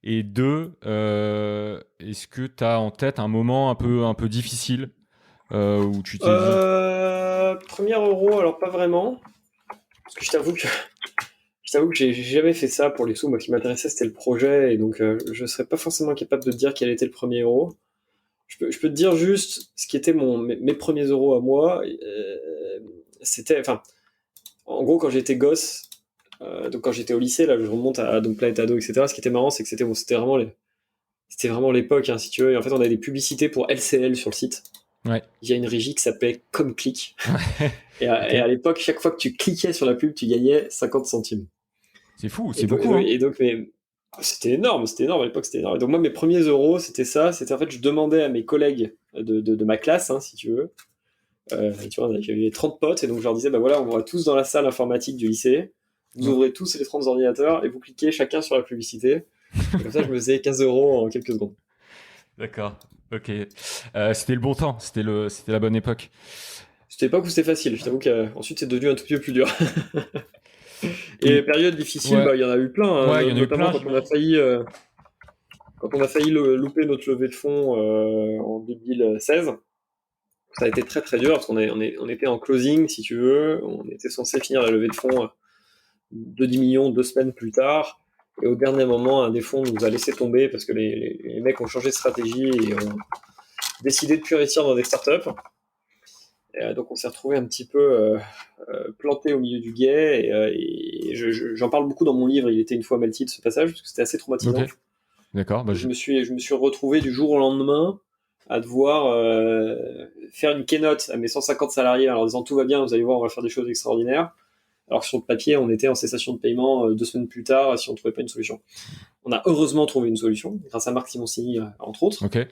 Et 2, est-ce que tu as en tête un moment un peu difficile où tu t'es dit... Premier euro, alors pas vraiment. Parce que je t'avoue que j'ai jamais fait ça pour les sous. Moi, ce qui m'intéressait, c'était le projet. Et donc, je serais pas forcément capable de te dire quel était le premier euro. Je peux te dire juste ce qui était mes premiers euros à moi. C'était, enfin, en gros, quand j'étais gosse, donc quand j'étais au lycée, là, je remonte à donc Planète Ado, etc. Ce qui était marrant, c'est que c'était vraiment l'époque, hein, si tu veux. Et en fait, on avait des publicités pour LCL sur le site. Ouais. Il y a une régie qui s'appelait ComClick. Ouais. Et à l'époque, chaque fois que tu cliquais sur la pub, tu gagnais 50 centimes. C'est fou, c'est Et donc, beaucoup. Hein. et donc c'était énorme à l'époque, c'était énorme. Et donc moi, mes premiers euros, c'était ça. C'était en fait, je demandais à mes collègues de ma classe, hein, si tu veux. Tu vois, j'avais 30 potes, et donc je leur disais, bah voilà, on va tous dans la salle informatique du lycée. Vous Ouais. ouvrez tous les 30 ordinateurs et vous cliquez chacun sur la publicité. Et comme ça, je me faisais 15 euros en quelques secondes. D'accord. Ok. C'était le bon temps, c'était la bonne époque. C'était pas que c'était facile. Je t'avoue qu'ensuite, c'est devenu un tout petit peu plus dur. Et Et période difficile, ouais, bah, il y en a eu plein, hein, ouais, il y en a eu notamment plein. quand on a failli, louper notre levée de fonds en 2016. Ça a été très très dur parce on était en closing, si tu veux. On était censé finir la levée de fonds de 10 millions 2 semaines plus tard. Et au dernier moment, un des fonds nous a laissé tomber parce que les mecs ont changé de stratégie et ont décidé de plus investir dans des startups. Donc on s'est retrouvé un petit peu planté au milieu du guet. J'en parle beaucoup dans mon livre, Il était une fois Melty, de ce passage, parce que c'était assez traumatisant. Ok. D'accord. Bah, Je me suis retrouvé du jour au lendemain à devoir faire une keynote à mes 150 salariés en leur disant tout va bien, vous allez voir, on va faire des choses extraordinaires. Alors que sur le papier, on était en cessation de paiement 2 semaines plus tard si on ne trouvait pas une solution. On a heureusement trouvé une solution, grâce à Marc Simoncini, entre autres. ok.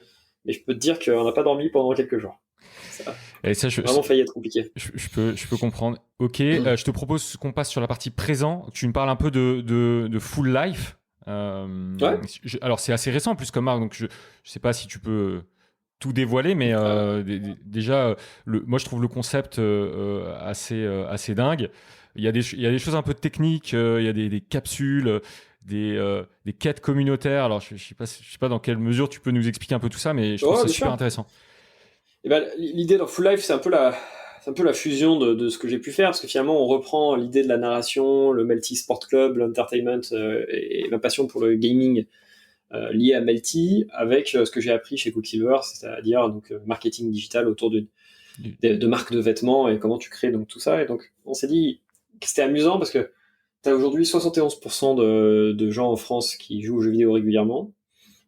Mais je peux te dire qu'on n'a pas dormi pendant quelques jours. Ça Et ça, a vraiment failli être compliqué. je peux comprendre. Ok. Je te propose qu'on passe sur la partie présent. Tu me parles un peu de Full Life. Ouais. Alors c'est assez récent en plus comme marque, donc je sais pas si tu peux tout dévoiler, mais déjà, moi je trouve le concept assez dingue. Il y a des choses un peu techniques, il y a des capsules, des quêtes communautaires. Alors je sais pas dans quelle mesure tu peux nous expliquer un peu tout ça, mais je trouve Ouais, ça bien super sûr. intéressant. Et ben, l'idée dans Full Life, c'est un peu la fusion de ce que j'ai pu faire, parce que finalement, on reprend l'idée de la narration, le Melty Sport Club, l'entertainment et ma passion pour le gaming lié à Melty, avec ce que j'ai appris chez Quicksilver, c'est-à-dire donc marketing digital autour de marques de vêtements et comment tu crées donc tout ça. Et donc, on s'est dit que c'était amusant parce que tu as aujourd'hui 71% de gens en France qui jouent aux jeux vidéo régulièrement.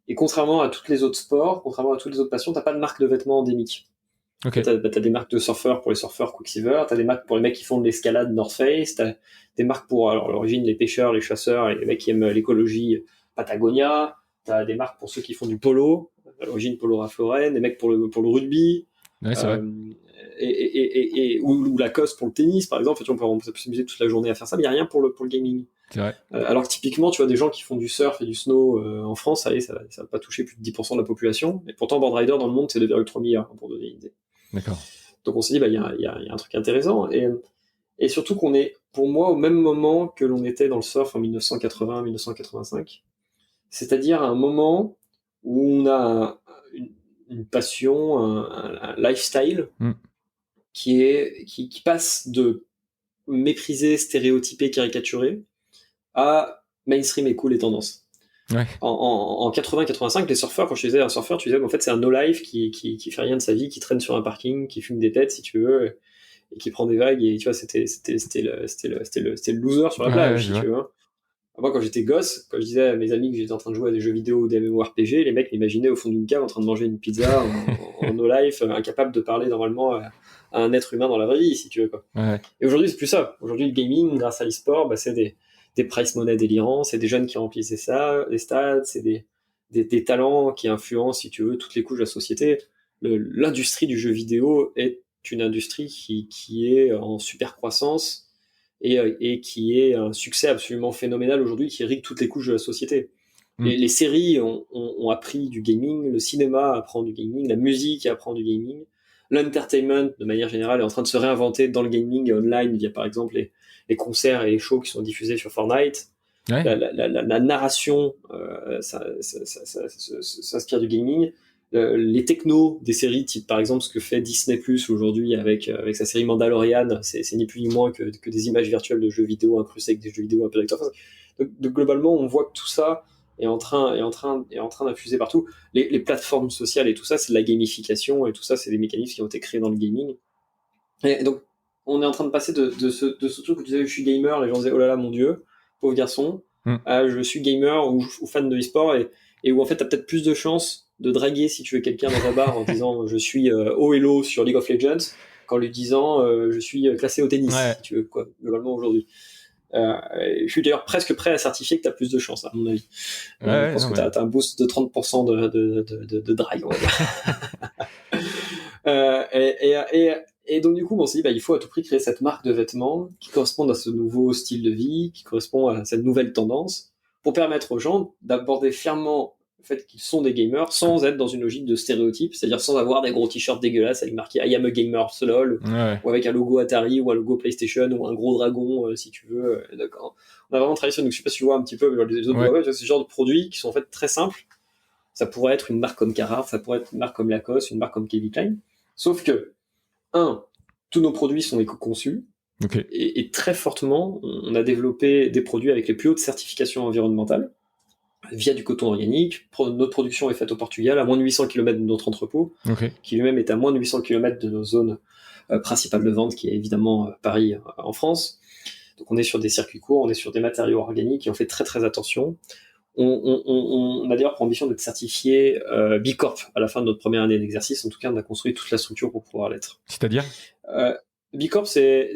Et contrairement à tous les autres sports, contrairement à toutes les autres passions, t'as pas de marque de vêtements endémique. Ok. T'as des marques de surfeurs pour les surfeurs Quicksilver, t'as des marques pour les mecs qui font de l'escalade North Face, t'as des marques pour, alors, à l'origine, les pêcheurs, les chasseurs et les mecs qui aiment l'écologie Patagonia, t'as des marques pour ceux qui font du polo, à l'origine Polo Ralph Lauren, des mecs pour le rugby, Ouais, c'est vrai. ou Lacoste pour le tennis, par exemple. Tu vois, on peut s'amuser toute la journée à faire ça, mais il n'y a rien pour le gaming. C'est vrai. Alors que typiquement, tu vois, des gens qui font du surf et du snow en France, allez, ça va pas toucher plus de 10% de la population. Et pourtant, Board Rider dans le monde, c'est 2,3 milliards, pour donner une idée. D'accord. Donc on s'est dit, bah, il y a un truc intéressant. Et surtout qu'on est, pour moi, au même moment que l'on était dans le surf en 1980-1985. C'est-à-dire à un moment où on a une passion, un lifestyle qui passe de mépriser, stéréotypé, caricaturé à mainstream et cool et tendance. Ouais. En 80-85, les surfeurs, quand je disais un surfeur, tu disais en fait c'est un no-life qui fait rien de sa vie, qui traîne sur un parking, qui fume des têtes si tu veux, et qui prend des vagues, et tu vois, c'était le loser sur la plage, si tu veux. Moi, quand j'étais gosse, quand je disais à mes amis que j'étais en train de jouer à des jeux vidéo ou des MMORPG, les mecs m'imaginaient au fond d'une cave en train de manger une pizza en no-life, incapable de parler normalement à un être humain dans la vraie vie, si tu veux, quoi. Ouais. Et aujourd'hui, c'est plus ça. Aujourd'hui, le gaming, grâce à l'e-sport, bah, c'est des price money délirants, c'est des jeunes qui remplissent les stades, c'est des talents qui influencent, si tu veux, toutes les couches de la société. L'industrie du jeu vidéo est une industrie qui est en super croissance et qui est un succès absolument phénoménal aujourd'hui, qui irrigue toutes les couches de la société. Les séries ont appris du gaming, le cinéma apprend du gaming, la musique apprend du gaming, l'entertainment, de manière générale, est en train de se réinventer dans le gaming et online via, par exemple, les concerts et les shows qui sont diffusés sur Fortnite. Ouais. La narration s'inspire du gaming. Les technos des séries, type par exemple ce que fait Disney Plus aujourd'hui avec sa série Mandalorian, c'est ni plus ni moins que des images virtuelles de jeux vidéo incrustées avec des jeux vidéo un peu d'acteurs. Donc, globalement, on voit que tout ça est en train d'infuser partout. Les plateformes sociales et tout ça, c'est de la gamification, et tout ça, c'est des mécanismes qui ont été créés dans le gaming. Et donc, on est en train de passer de ce truc où tu disais je suis gamer, les gens disaient oh là là mon dieu, pauvre garçon, à je suis gamer ou fan de e-sport, et où en fait t'as peut-être plus de chances de draguer si tu veux quelqu'un dans un bar en disant je suis haut et low sur League of Legends qu'en lui disant je suis classé au tennis, si tu veux, quoi, globalement aujourd'hui. Je suis d'ailleurs presque prêt à certifier que tu as plus de chance, à mon avis. Je pense que tu as un boost de 30% de drive, on va dire. Et donc, du coup, on s'est dit, il faut à tout prix créer cette marque de vêtements qui corresponde à ce nouveau style de vie, qui correspond à cette nouvelle tendance, pour permettre aux gens d'aborder fièrement le fait qu'ils sont des gamers sans être dans une logique de stéréotype, c'est-à-dire sans avoir des gros t-shirts dégueulasses avec marqué I am a gamer, lol, ou avec un logo Atari ou un logo PlayStation ou un gros dragon, si tu veux. D'accord. On a vraiment travaillé sur, donc je sais pas si tu vois un petit peu, mais les autres c'est ce genre de produits qui sont en fait très simples. Ça pourrait être une marque comme Carhartt, ça pourrait être une marque comme Lacoste, une marque comme Calvin Klein. Sauf que, tous nos produits sont éco-conçus. Okay. Et très fortement, on a développé des produits avec les plus hautes certifications environnementales via du coton organique. Notre production est faite au Portugal, à moins de 800 km de notre entrepôt, qui lui-même est à moins de 800 km de nos zones principales de vente, qui est évidemment Paris en France. Donc on est sur des circuits courts, on est sur des matériaux organiques et on fait très très attention. On a d'ailleurs pour ambition d'être certifié B Corp à la fin de notre première année d'exercice. En tout cas, on a construit toute la structure pour pouvoir l'être. C'est-à-dire B Corp, c'est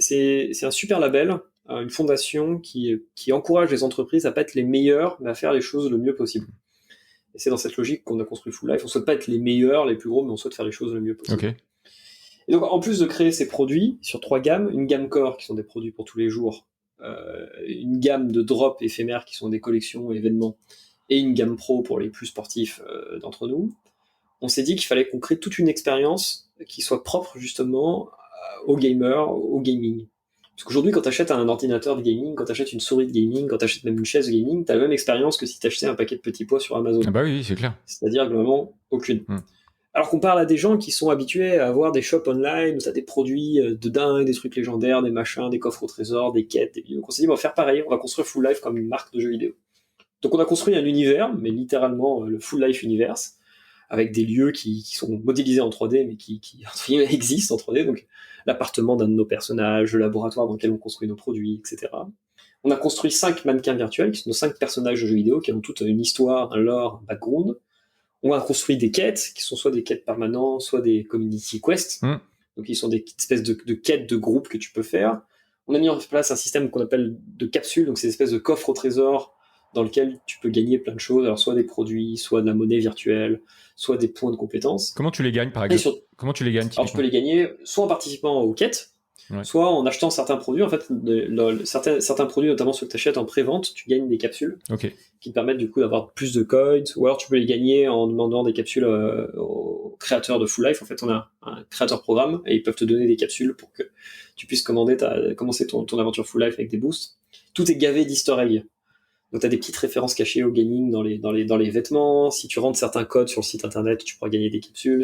un super label, une fondation qui encourage les entreprises à pas être les meilleures, mais à faire les choses le mieux possible. Et c'est dans cette logique qu'on a construit Full Life. On souhaite pas être les meilleurs, les plus gros, mais on souhaite faire les choses le mieux possible. Okay. Et donc, en plus de créer ces produits sur 3 gammes, une gamme core qui sont des produits pour tous les jours, une gamme de drops éphémères qui sont des collections, événements, et une gamme pro pour les plus sportifs d'entre nous, on s'est dit qu'il fallait qu'on crée toute une expérience qui soit propre justement aux gamers, au gaming. Parce qu'aujourd'hui, quand tu achètes un ordinateur de gaming, quand tu achètes une souris de gaming, quand tu achètes même une chaise de gaming, tu as la même expérience que si tu achetais un paquet de petits pois sur Amazon. Ah bah oui, c'est clair. C'est-à-dire globalement aucune. Alors qu'on parle à des gens qui sont habitués à avoir des shops online où tu as des produits de dingue, des trucs légendaires, des machins, des coffres au trésor, des quêtes, des vidéos. Donc on s'est dit, on va faire pareil, on va construire Full Life comme une marque de jeux vidéo. Donc on a construit un univers, mais littéralement le Full Life Universe, avec des lieux qui sont modélisés en 3D, mais qui existent en 3D, donc l'appartement d'un de nos personnages, le laboratoire dans lequel on construit nos produits, etc. On a construit 5 mannequins virtuels, qui sont nos 5 personnages de jeux vidéo, qui ont toute une histoire, un lore, un background. On a construit des quêtes, qui sont soit des quêtes permanentes, soit des community quests, donc ils sont des espèces de quêtes de groupe que tu peux faire. On a mis en place un système qu'on appelle de capsules, donc c'est des espèces de coffres au trésor, dans lequel tu peux gagner plein de choses, alors soit des produits, soit de la monnaie virtuelle, soit des points de compétences. Comment tu les gagnes, par exemple Comment tu les gagnes Alors tu peux les gagner soit en participant aux quêtes, soit en achetant certains produits. En fait, certains produits, notamment ceux que tu achètes en pré-vente, tu gagnes des capsules qui te permettent du coup d'avoir plus de coins, ou alors tu peux les gagner en demandant des capsules aux créateurs de Full Life. En fait, on a un créateur programme et ils peuvent te donner des capsules pour que tu puisses commencer ton aventure Full Life avec des boosts. Tout est gavé d'easter eggs. Donc, tu as des petites références cachées au gaming dans les vêtements. Si tu rentres certains codes sur le site internet, tu pourras gagner des capsules.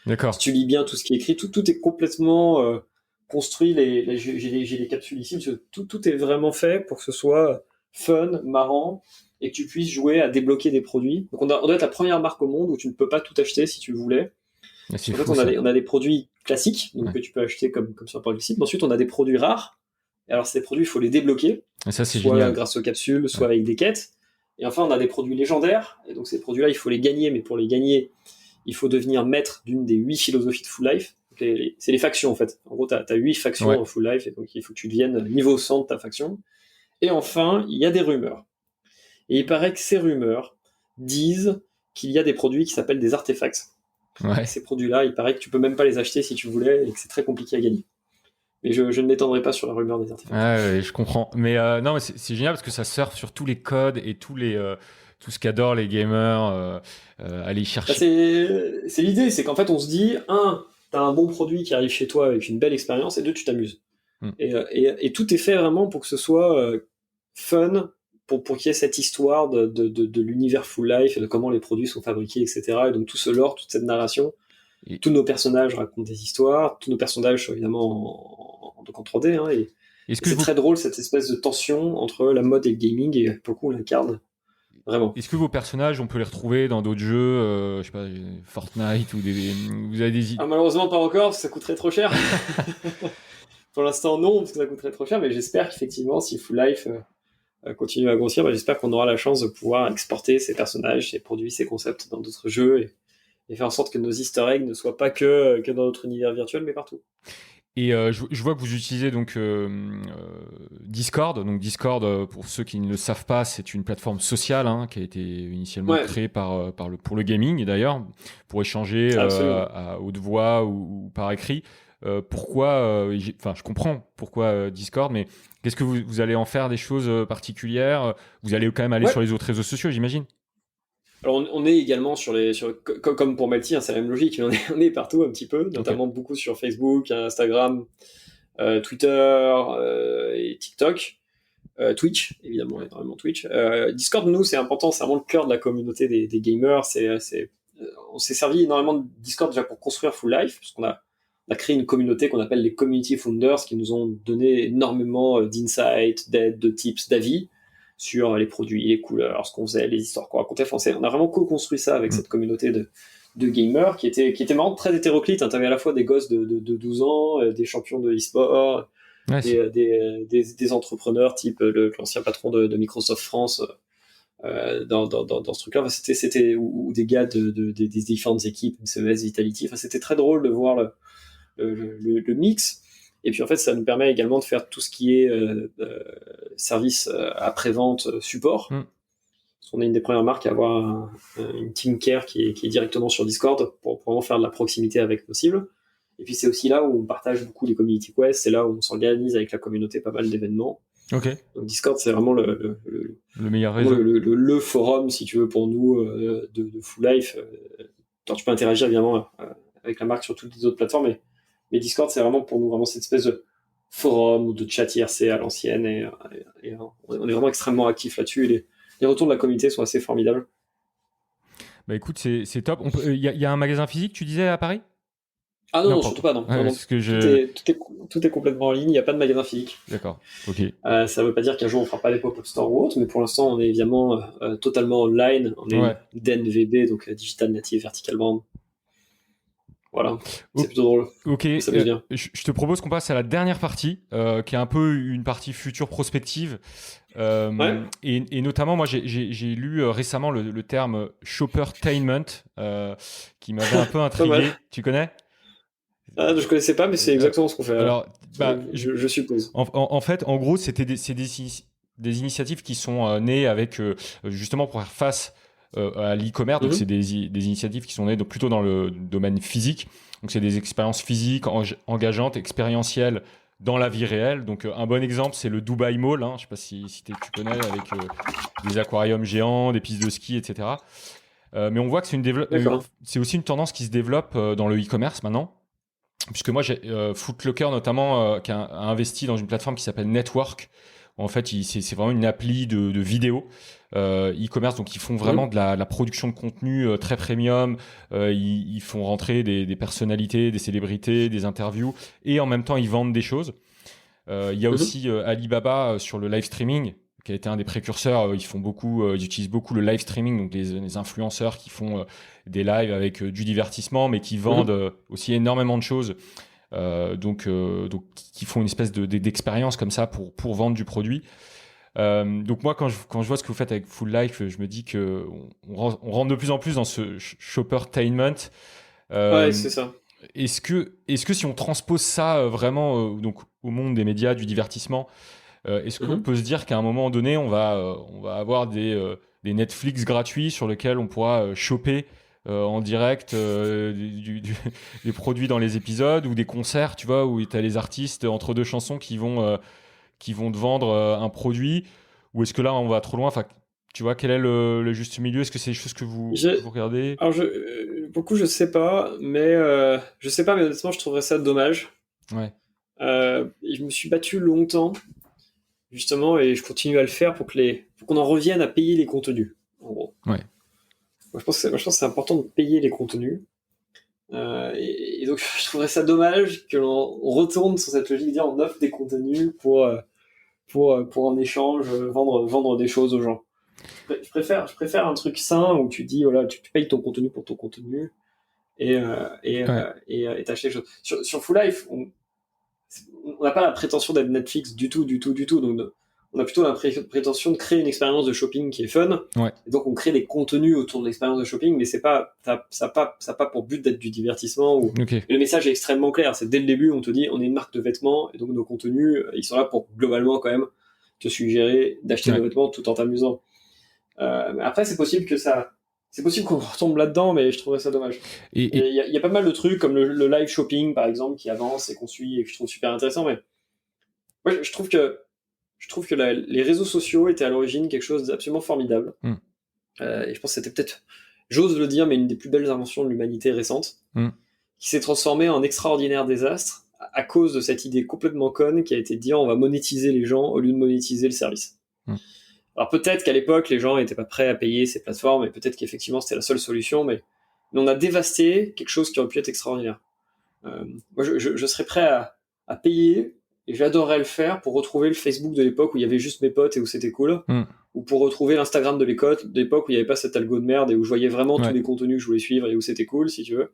D'accord. Si tu lis bien tout ce qui est écrit, tout est complètement construit. J'ai les capsules ici, parce que tout est vraiment fait pour que ce soit fun, marrant, et que tu puisses jouer à débloquer des produits. Donc, on doit être la première marque au monde où tu ne peux pas tout acheter si tu le voulais. Ah, c'est En fait, fou, ça. on a des produits classiques, donc Ouais. que tu peux acheter comme sur n'importe quel site. Mais ensuite, on a des produits rares. Et alors, ces produits, il faut les débloquer, Et ça, c'est soit génial. grâce aux capsules, Ouais. soit avec des quêtes. Et enfin, on a des produits légendaires. Et donc, ces produits-là, il faut les gagner. Mais pour les gagner, il faut devenir maître d'une des 8 philosophies de Full Life. C'est les factions, en fait. En gros, tu as 8 factions Ouais. en Full Life. Et donc, il faut que tu deviennes niveau 100 de ta faction. Et enfin, il y a des rumeurs. Et il paraît que ces rumeurs disent qu'il y a des produits qui s'appellent des artefacts. Ouais. Ces produits-là, il paraît que tu peux même pas les acheter si tu voulais et que c'est très compliqué à gagner. Mais je ne m'étendrai pas sur la rumeur des artefacts. Ouais, je comprends. Mais non, mais c'est génial parce que ça surfe sur tous les codes et tout ce qu'adorent les gamers, aller Bah, chercher. c'est l'idée, c'est qu'en fait on se dit, t'as un bon produit qui arrive chez toi avec une belle expérience, et deux, tu t'amuses. Mm. Et tout est fait vraiment pour que ce soit fun, pour qu'il y ait cette histoire de l'univers Full Life, et de comment les produits sont fabriqués, etc. Et donc tout ce lore, toute cette narration, Et- tous nos personnages racontent des histoires, tous nos personnages sont évidemment donc en 3D, hein, et Est-ce que c'est vos, très drôle cette espèce de tension entre la mode et le gaming, et pour le coup on l'incarne vraiment. est-ce que vos personnages, on peut les retrouver dans d'autres jeux, je sais pas, Fortnite ou des. Vous avez des. Ah, malheureusement pas encore, ça coûterait trop cher. Pour l'instant non, parce que ça coûterait trop cher, mais j'espère qu'effectivement si Full Life continue à grossir, j'espère qu'on aura la chance de pouvoir exporter ces personnages, ces produits, ces concepts dans d'autres jeux, et faire en sorte que nos easter eggs ne soient pas que dans notre univers virtuel, mais partout. Et je vois que vous utilisez donc Discord. Donc Discord, pour ceux qui ne le savent pas, c'est une plateforme sociale qui a été initialement Ouais, créée pour le gaming d'ailleurs, pour échanger absolument. à haute voix ou par écrit. Pourquoi enfin, je comprends pourquoi Discord, mais qu'est-ce que vous allez en faire des choses particulières? Vous allez quand même aller Ouais. sur les autres réseaux sociaux, j'imagine. Alors on est également comme pour Melty, hein, c'est la même logique, mais on est partout un petit peu, Ok. notamment beaucoup sur Facebook, Instagram, Twitter et TikTok. Twitch, évidemment, énormément Twitch. Discord, nous, c'est important, c'est vraiment le cœur de la communauté des gamers. On s'est servi énormément de Discord déjà pour construire Full Life, puisqu'on on a créé une communauté qu'on appelle les Community Founders, qui nous ont donné énormément d'insights, d'aide, de tips, d'avis sur les produits, les couleurs, ce qu'on faisait, les histoires qu'on racontait. Enfin, on a vraiment co-construit ça avec Mm. cette communauté de gamers qui était marrant, très hétéroclite. Hein. Tu avais à la fois des gosses de 12 ans, des champions de e-sport, Ouais, des entrepreneurs type l'ancien patron de Microsoft France dans ce truc-là. Enfin, ou des gars des différentes équipes, CES, Vitality. Enfin, c'était très drôle de voir le mix. Et puis en fait, ça nous permet également de faire tout ce qui est service après-vente, support. Mm. Parce qu'on est une des premières marques à avoir une team care qui est directement sur Discord pour vraiment faire de la proximité avec nos cibles. Et puis c'est aussi là où on partage beaucoup les community quests, c'est là où on s'organise avec la communauté pas mal d'événements. ok. Donc Discord, c'est vraiment Le meilleur vraiment réseau. le forum, si tu veux, pour nous, de Full Life. Alors, tu peux interagir évidemment avec la marque sur toutes les autres plateformes, mais Discord, c'est vraiment pour nous vraiment cette espèce de forum ou de chat IRC à l'ancienne, et on est vraiment extrêmement actifs là-dessus, et les retours de la communauté sont assez formidables. Bah écoute, c'est top. Il y a un magasin physique, tu disais, à Paris? Ah non, Non, non, pardon. surtout pas, non. Ouais, Non, non. c'est ce que je. Tout est complètement en ligne, il n'y a pas de magasin physique. D'accord. Ok. Ça ne veut pas dire qu'un jour on fera pas des pop-up stores ou autre, mais pour l'instant on est évidemment totalement online. On est Ouais. une DNVB, donc Digital Native Vertical Brand. Voilà, O- c'est plutôt drôle. Ok. Ça m'amuse bien. Je te propose qu'on passe à la dernière partie, qui est un peu une partie future prospective. Ouais. Et notamment, moi, j'ai lu récemment le terme shoppertainment, qui m'avait un peu Pas intrigué. mal. Tu connais? Ah, je connaissais pas, mais c'est exactement ce qu'on fait. Alors, bah, Je suppose. en fait, en gros, c'est des initiatives qui sont nées avec justement pour faire face à l'e-commerce. Donc, c'est des initiatives qui sont nées plutôt dans le domaine physique. Donc, c'est des expériences physiques engageantes, expérientielles dans la vie réelle. Donc, un bon exemple, c'est le Dubai Mall. Je ne sais pas si tu connais, avec des aquariums géants, des pistes de ski, etc. Mais on voit que D'accord. c'est aussi une tendance qui se développe dans le e-commerce maintenant. Puisque moi, j'ai Footlocker notamment, qui a investi dans une plateforme qui s'appelle Network, En fait, c'est vraiment une appli de vidéo e-commerce. Donc, ils font vraiment de la production de contenu très premium. Ils font rentrer des personnalités, des célébrités, des interviews. Et en même temps, ils vendent des choses. Il y a aussi Alibaba sur le live streaming, qui a été un des précurseurs. Ils utilisent beaucoup le live streaming, donc les influenceurs qui font des lives avec du divertissement, mais qui vendent aussi énormément de choses. Donc, qui font une espèce d'expérience comme ça pour vendre du produit. Donc moi, quand je vois ce que vous faites avec Full Life, je me dis que on rentre de plus en plus dans ce shoppertainment. Ouais, c'est ça. Est-ce que si on transpose ça vraiment donc au monde des médias, du divertissement, est-ce qu'on peut se dire qu'à un moment donné, on va avoir des Netflix gratuits sur lesquels on pourra choper en direct des produits dans les épisodes, ou des concerts, tu vois, où tu as les artistes entre deux chansons qui vont te vendre un produit, ou est-ce que là on va trop loin? Enfin, tu vois, quel est le juste milieu? Est-ce que c'est des choses que vous regardez? Alors, beaucoup, je sais pas, mais honnêtement, je trouverais ça dommage. Ouais. Et je me suis battu longtemps, justement, et je continue à le faire pour qu'on en revienne à payer les contenus, en gros. Ouais. Moi, je pense que c'est important de payer les contenus. Et donc, je trouverais ça dommage que l'on retourne sur cette logique de dire on offre des contenus pour en échange vendre des choses aux gens. Je préfère un truc sain où tu dis voilà, tu payes ton contenu pour ton contenu et t'achètes les choses. Sur Full Life, on n'a pas la prétention d'être Netflix du tout. Donc, on a plutôt la prétention de créer une expérience de shopping qui est fun. Ouais. Et donc, on crée des contenus autour de l'expérience de shopping, mais ça n'a pas pour but d'être du divertissement. Okay. Et le message est extrêmement clair. C'est dès le début, on te dit, on est une marque de vêtements, et donc nos contenus, ils sont là pour globalement quand même te suggérer d'acheter nos vêtements tout en t'amusant. Après, c'est possible qu'on retombe là-dedans, mais je trouverais ça dommage. Il y a pas mal de trucs comme le live shopping, par exemple, qui avance et qu'on suit et que je trouve super intéressant. Mais moi, je trouve que les réseaux sociaux étaient à l'origine quelque chose d'absolument formidable. Et je pense que c'était peut-être, j'ose le dire, mais une des plus belles inventions de l'humanité récente, qui s'est transformée en extraordinaire désastre à cause de cette idée complètement conne qui a été de dire on va monétiser les gens au lieu de monétiser le service. Alors peut-être qu'à l'époque, les gens n'étaient pas prêts à payer ces plateformes, et peut-être qu'effectivement c'était la seule solution, mais on a dévasté quelque chose qui aurait pu être extraordinaire. Moi, je serais prêt à payer, et j'adorerais le faire pour retrouver le Facebook de l'époque où il y avait juste mes potes et où c'était cool, ou pour retrouver l'Instagram de l'époque où il n'y avait pas cet algo de merde et où je voyais vraiment tous les contenus que je voulais suivre et où c'était cool, si tu veux.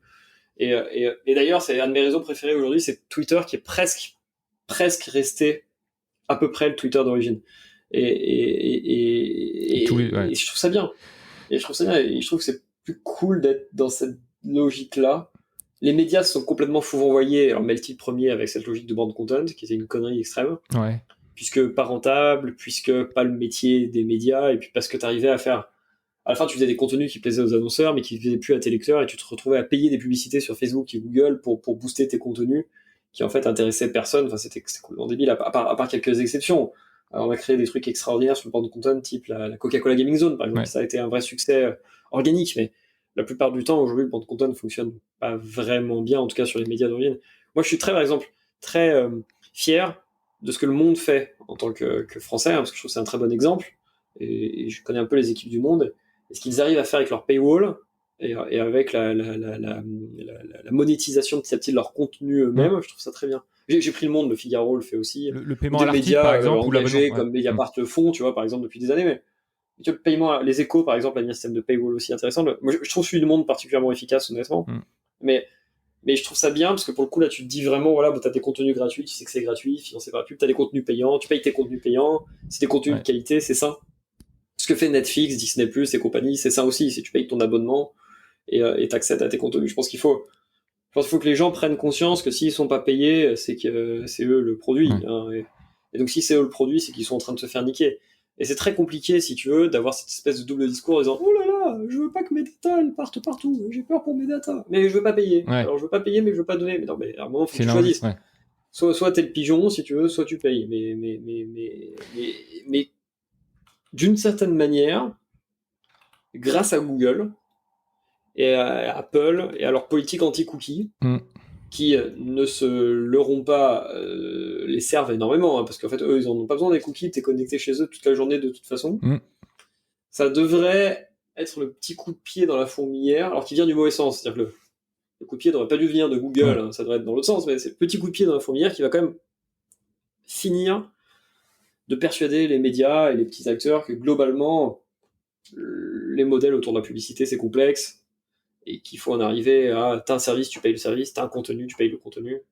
Et d'ailleurs, c'est un de mes réseaux préférés aujourd'hui, c'est Twitter, qui est presque resté à peu près le Twitter d'origine. Et je trouve ça bien. Et je trouve que c'est plus cool d'être dans cette logique-là. Les médias se sont complètement fou renvoyés. Alors, Melty le premier avec cette logique de bande content, qui était une connerie extrême. Ouais. Puisque pas rentable, puisque pas le métier des médias, et puis parce que t'arrivais à faire... À la fin, tu faisais des contenus qui plaisaient aux annonceurs, mais qui ne plaisaient plus à tes lecteurs, et tu te retrouvais à payer des publicités sur Facebook et Google pour booster tes contenus, qui en fait intéressaient personne. Enfin, c'était complètement débile, à part quelques exceptions. Alors, on a créé des trucs extraordinaires sur le bande content, type la Coca-Cola Gaming Zone, par exemple. Ça a été un vrai succès organique, mais la plupart du temps, aujourd'hui, le bande content ne fonctionne pas vraiment bien, en tout cas sur les médias d'origine. Moi, je suis par exemple, très fier de ce que le Monde fait en tant que français, parce que je trouve que c'est un très bon exemple, et je connais un peu les équipes du Monde, et ce qu'ils arrivent à faire avec leur paywall, et avec la monétisation petit à petit de leur contenu eux-mêmes, je trouve ça très bien. J'ai pris le Monde, le Figaro le fait aussi. Le paiement à l'article, par exemple, ou l'abonnement, comme Mediapart le font, tu vois, par exemple, depuis des années, mais le paiement, les Échos, par exemple, a mis un système de paywall aussi intéressant. Moi, je trouve celui du Monde particulièrement efficace, honnêtement. Mais je trouve ça bien, parce que pour le coup, là, tu te dis vraiment, voilà, t'as des contenus gratuits, tu sais que c'est gratuit, financé par la pub, t'as des contenus payants, tu payes tes contenus payants, c'est des contenus de qualité, c'est ça. Ce que fait Netflix, Disney+, et compagnie, c'est ça aussi, si tu payes ton abonnement et t'accèdes à tes contenus. Je pense qu'il faut que les gens prennent conscience que s'ils sont pas payés, c'est que c'est eux le produit. Hein, et donc si c'est eux le produit, c'est qu'ils sont en train de se faire niquer. Et c'est très compliqué, si tu veux, d'avoir cette espèce de double discours en disant « Oh là là, je veux pas que mes datas elles partent partout, j'ai peur pour mes datas, mais je veux pas payer. Alors je veux pas payer, mais je veux pas donner. » Mais non, mais à un moment, faut que tu choisisses. Soit t'es le pigeon, si tu veux, soit tu payes. Mais d'une certaine manière, grâce à Google et à Apple et à leur politique anti-cookie, qui ne se leurront pas, les servent énormément, hein, parce qu'en fait, eux, ils n'en ont pas besoin des cookies, t'es connecté chez eux toute la journée de toute façon. Ça devrait être le petit coup de pied dans la fourmilière, alors qu'il vient du mauvais sens, c'est-à-dire que le coup de pied n'aurait pas dû venir de Google, hein, ça devrait être dans l'autre sens, mais c'est le petit coup de pied dans la fourmilière qui va quand même finir de persuader les médias et les petits acteurs que globalement, les modèles autour de la publicité, c'est complexe, et qu'il faut en arriver à t'as un service, tu payes le service, t'as un contenu, tu payes le contenu.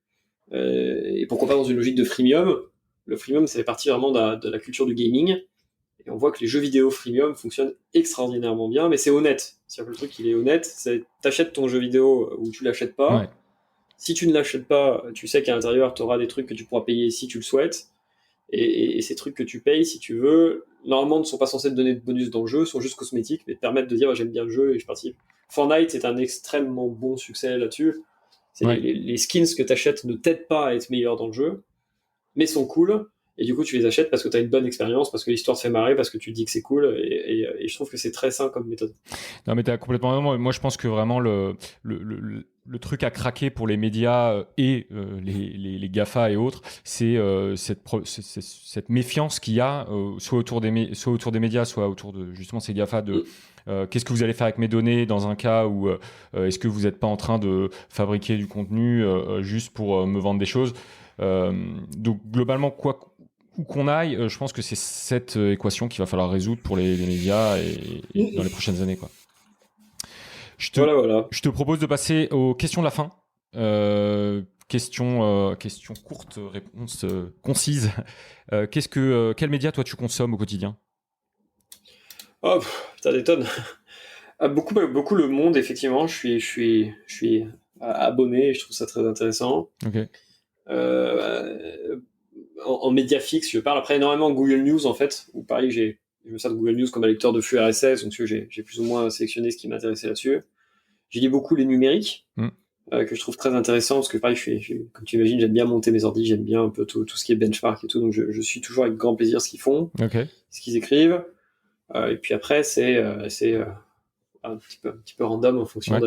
Et pourquoi pas dans une logique de freemium. Le freemium, c'est partie vraiment de la culture du gaming. Et on voit que les jeux vidéo freemium fonctionnent extraordinairement bien, mais c'est honnête. C'est-à-dire que le truc, il est honnête. C'est t'achètes ton jeu vidéo ou tu l'achètes pas. Ouais. Si tu ne l'achètes pas, tu sais qu'à l'intérieur, tu auras des trucs que tu pourras payer si tu le souhaites. Et ces trucs que tu payes, si tu veux, normalement ne sont pas censés te donner de bonus dans le jeu, sont juste cosmétiques, mais te permettent de dire j'aime bien le jeu et je participe. Fortnite est un extrêmement bon succès là-dessus. Les skins que tu achètes ne t'aident pas à être meilleur dans le jeu, mais sont cool. Et du coup, tu les achètes parce que tu as une bonne expérience, parce que l'histoire te fait marrer, parce que tu te dis que c'est cool. Et je trouve que c'est très sain comme méthode. Non, mais tu as complètement raison. Moi, je pense que vraiment le truc à craquer pour les médias et les GAFA et autres, c'est cette méfiance qu'il y a soit autour des médias, soit autour de justement ces GAFA de qu'est-ce que vous allez faire avec mes données dans un cas où est-ce que vous n'êtes pas en train de fabriquer du contenu juste pour me vendre des choses. Donc globalement, où qu'on aille, je pense que c'est cette équation qu'il va falloir résoudre pour les médias et dans les prochaines années, quoi. Je te propose de passer aux questions de la fin. Question courte, réponse concise. Quel média toi tu consommes au quotidien? Oh, putain, des tonnes. Beaucoup Le Monde, effectivement. Je suis abonné et je trouve ça très intéressant. Ok. En média fixe, je parle après énormément de Google News, en fait, où pareil, je me sers de Google News comme un lecteur de flux RSS, donc j'ai plus ou moins sélectionné ce qui m'intéressait là-dessus. J'ai lu beaucoup les numériques, que je trouve très intéressant, parce que pareil, comme tu imagines, j'aime bien monter mes ordis, j'aime bien un peu tout ce qui est benchmark et tout, donc je suis toujours avec grand plaisir ce qu'ils font, ce qu'ils écrivent. Et puis après, c'est un petit peu random en fonction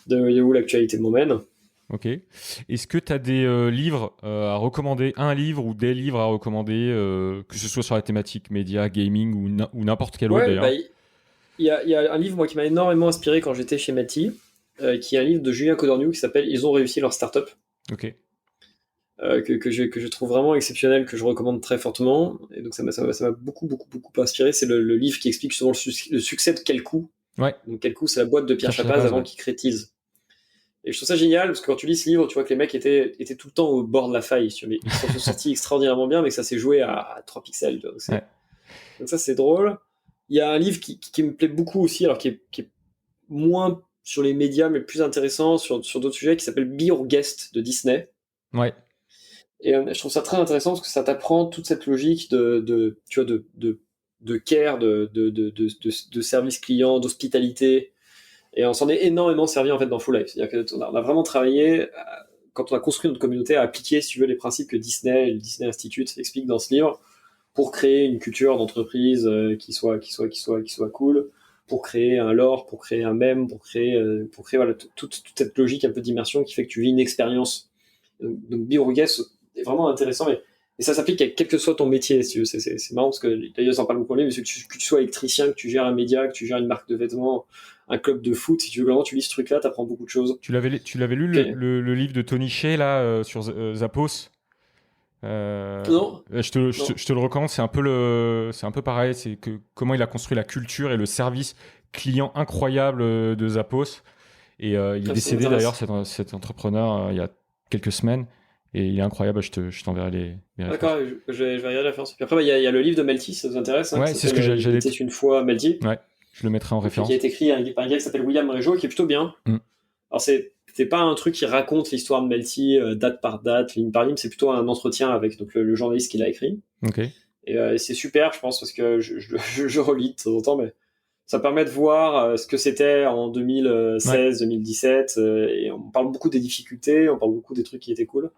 de où l'actualité m'emmène. Ok. Est-ce que tu as des livres à recommander, un livre ou des livres à recommander, que ce soit sur la thématique média, gaming ou n'importe quel autre d'ailleurs? Il y a un livre moi, qui m'a énormément inspiré quand j'étais chez Melty, qui est un livre de Julien Codorniou qui s'appelle Ils ont réussi leur startup. Ok. Que je trouve vraiment exceptionnel, que je recommande très fortement. Et donc ça m'a beaucoup inspiré. C'est le livre qui explique justement le succès de Quelcou. Ouais. Donc Quelcou, c'est la boîte de Pierre Chapaz avant qu'il crée Tease. Et je trouve ça génial parce que quand tu lis ce livre, tu vois que les mecs étaient tout le temps au bord de la faille. Mais ils sont sortis extraordinairement bien, mais que ça s'est joué à 3 pixels. Tu vois. Donc ça, c'est drôle. Il y a un livre qui me plaît beaucoup aussi, alors qui est moins sur les médias, mais plus intéressant sur d'autres sujets, qui s'appelle Be Your Guest de Disney. Ouais. Et je trouve ça très intéressant parce que ça t'apprend toute cette logique de care, de service client, d'hospitalité. Et on s'en est énormément servi en fait dans Full Life. C'est-à-dire qu'on a vraiment travaillé, quand on a construit notre communauté, à appliquer, si tu veux, les principes que Disney et le Disney Institute expliquent dans ce livre pour créer une culture d'entreprise qui soit cool, pour créer un lore, pour créer un mème, pour créer voilà, toute cette logique un peu d'immersion qui fait que tu vis une expérience. Donc Be Your Guest est vraiment intéressant, et ça s'applique à quel que soit ton métier. Si tu veux. C'est marrant parce que d'ailleurs, ça en parle beaucoup, mais que tu sois électricien, que tu gères un média, que tu gères une marque de vêtements, un club de foot, si tu veux vraiment tu lis ce truc-là, t'apprends beaucoup de choses. Tu l'avais lu Okay. le livre de Tony Hsieh là sur Zappos? Non. Je te le recommande. C'est un peu pareil. C'est que comment il a construit la culture et le service client incroyable de Zappos. Et il est décédé d'ailleurs cet entrepreneur il y a quelques semaines. Et il est incroyable. Je t'enverrai les D'accord, je vais regarder la référence. Puis après, il y a le livre de Melty, ça vous intéresse, hein, ouais, c'est ce que j'allais. C'était une fois Melty. Ouais, je le mettrai en référence. Qui a été écrit par un gars qui s'appelle William Régeau, qui est plutôt bien. Alors, c'est pas un truc qui raconte l'histoire de Melty date par date, ligne par ligne, c'est plutôt un entretien avec donc, le journaliste qui l'a écrit. Ok. Et c'est super, je pense, parce que je relis de temps en temps, mais ça permet de voir ce que c'était en 2016, 2017, et on parle beaucoup des difficultés, on parle beaucoup des trucs qui étaient cool.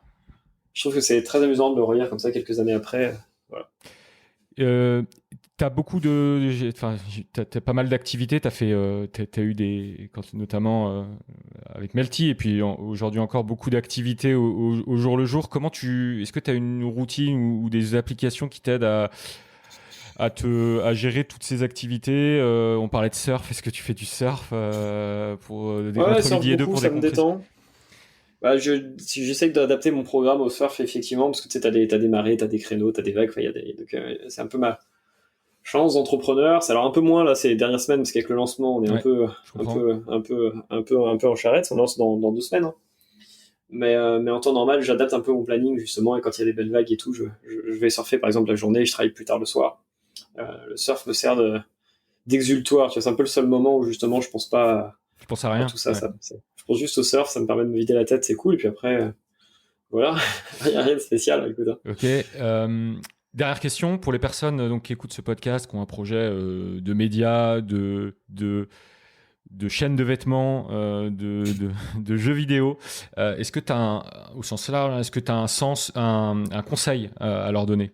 Je trouve que c'est très amusant de le relire comme ça quelques années après. Voilà. t'as pas mal d'activités. T'as eu notamment avec Melty, et puis aujourd'hui encore beaucoup d'activités au jour le jour. Est-ce que tu as une routine ou des applications qui t'aident à gérer toutes ces activités? On parlait de surf. Est-ce que tu fais du surf entre midi et deux pour ça me détend. J'essaie d'adapter mon programme au surf, effectivement, parce que tu sais, t'as des marées, t'as des créneaux, t'as des vagues. Donc, c'est un peu ma chance d'entrepreneur. C'est alors un peu moins là ces dernières semaines, parce qu'avec le lancement, on est un peu en charrette. On lance dans 2 semaines. Hein. Mais en temps normal, j'adapte un peu mon planning justement, et quand il y a des belles vagues et tout, je vais surfer par exemple la journée et je travaille plus tard le soir. Le surf me sert d'exultoire. Tu vois, c'est un peu le seul moment où justement je pense pas. Je pense à rien. À tout ça, je pense juste au surf, ça me permet de me vider la tête, c'est cool. Et puis après, voilà, il n'y a rien de spécial. Écoute. Ok. Dernière question pour les personnes donc, qui écoutent ce podcast, qui ont un projet de médias, de chaînes de vêtements, de jeux vidéo. Est-ce que tu as au sens large, est-ce que tu as un conseil à leur donner?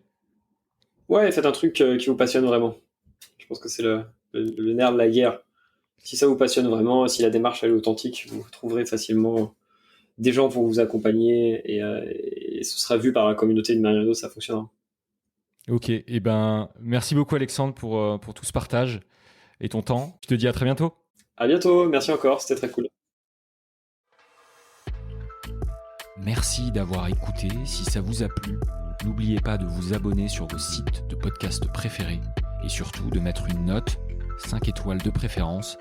Ouais, faites un truc qui vous passionne vraiment. Je pense que c'est le nerf de la guerre. Si ça vous passionne vraiment, si la démarche elle est authentique, vous trouverez facilement des gens pour vous accompagner et ce sera vu par la communauté d'une manière ou d'une autre, ça fonctionnera. Ok, et merci beaucoup Alexandre pour tout ce partage et ton temps. Je te dis à très bientôt. À bientôt, merci encore, c'était très cool. Merci d'avoir écouté. Si ça vous a plu, n'oubliez pas de vous abonner sur vos sites de podcast préférés et surtout de mettre une note, 5 étoiles de préférence,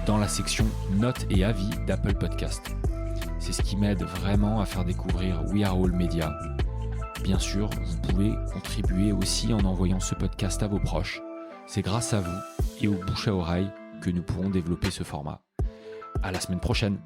dans la section notes et avis d'Apple Podcast. C'est ce qui m'aide vraiment à faire découvrir We Are All Media. Bien sûr, vous pouvez contribuer aussi en envoyant ce podcast à vos proches. C'est grâce à vous et au bouche à oreille que nous pourrons développer ce format. À la semaine prochaine.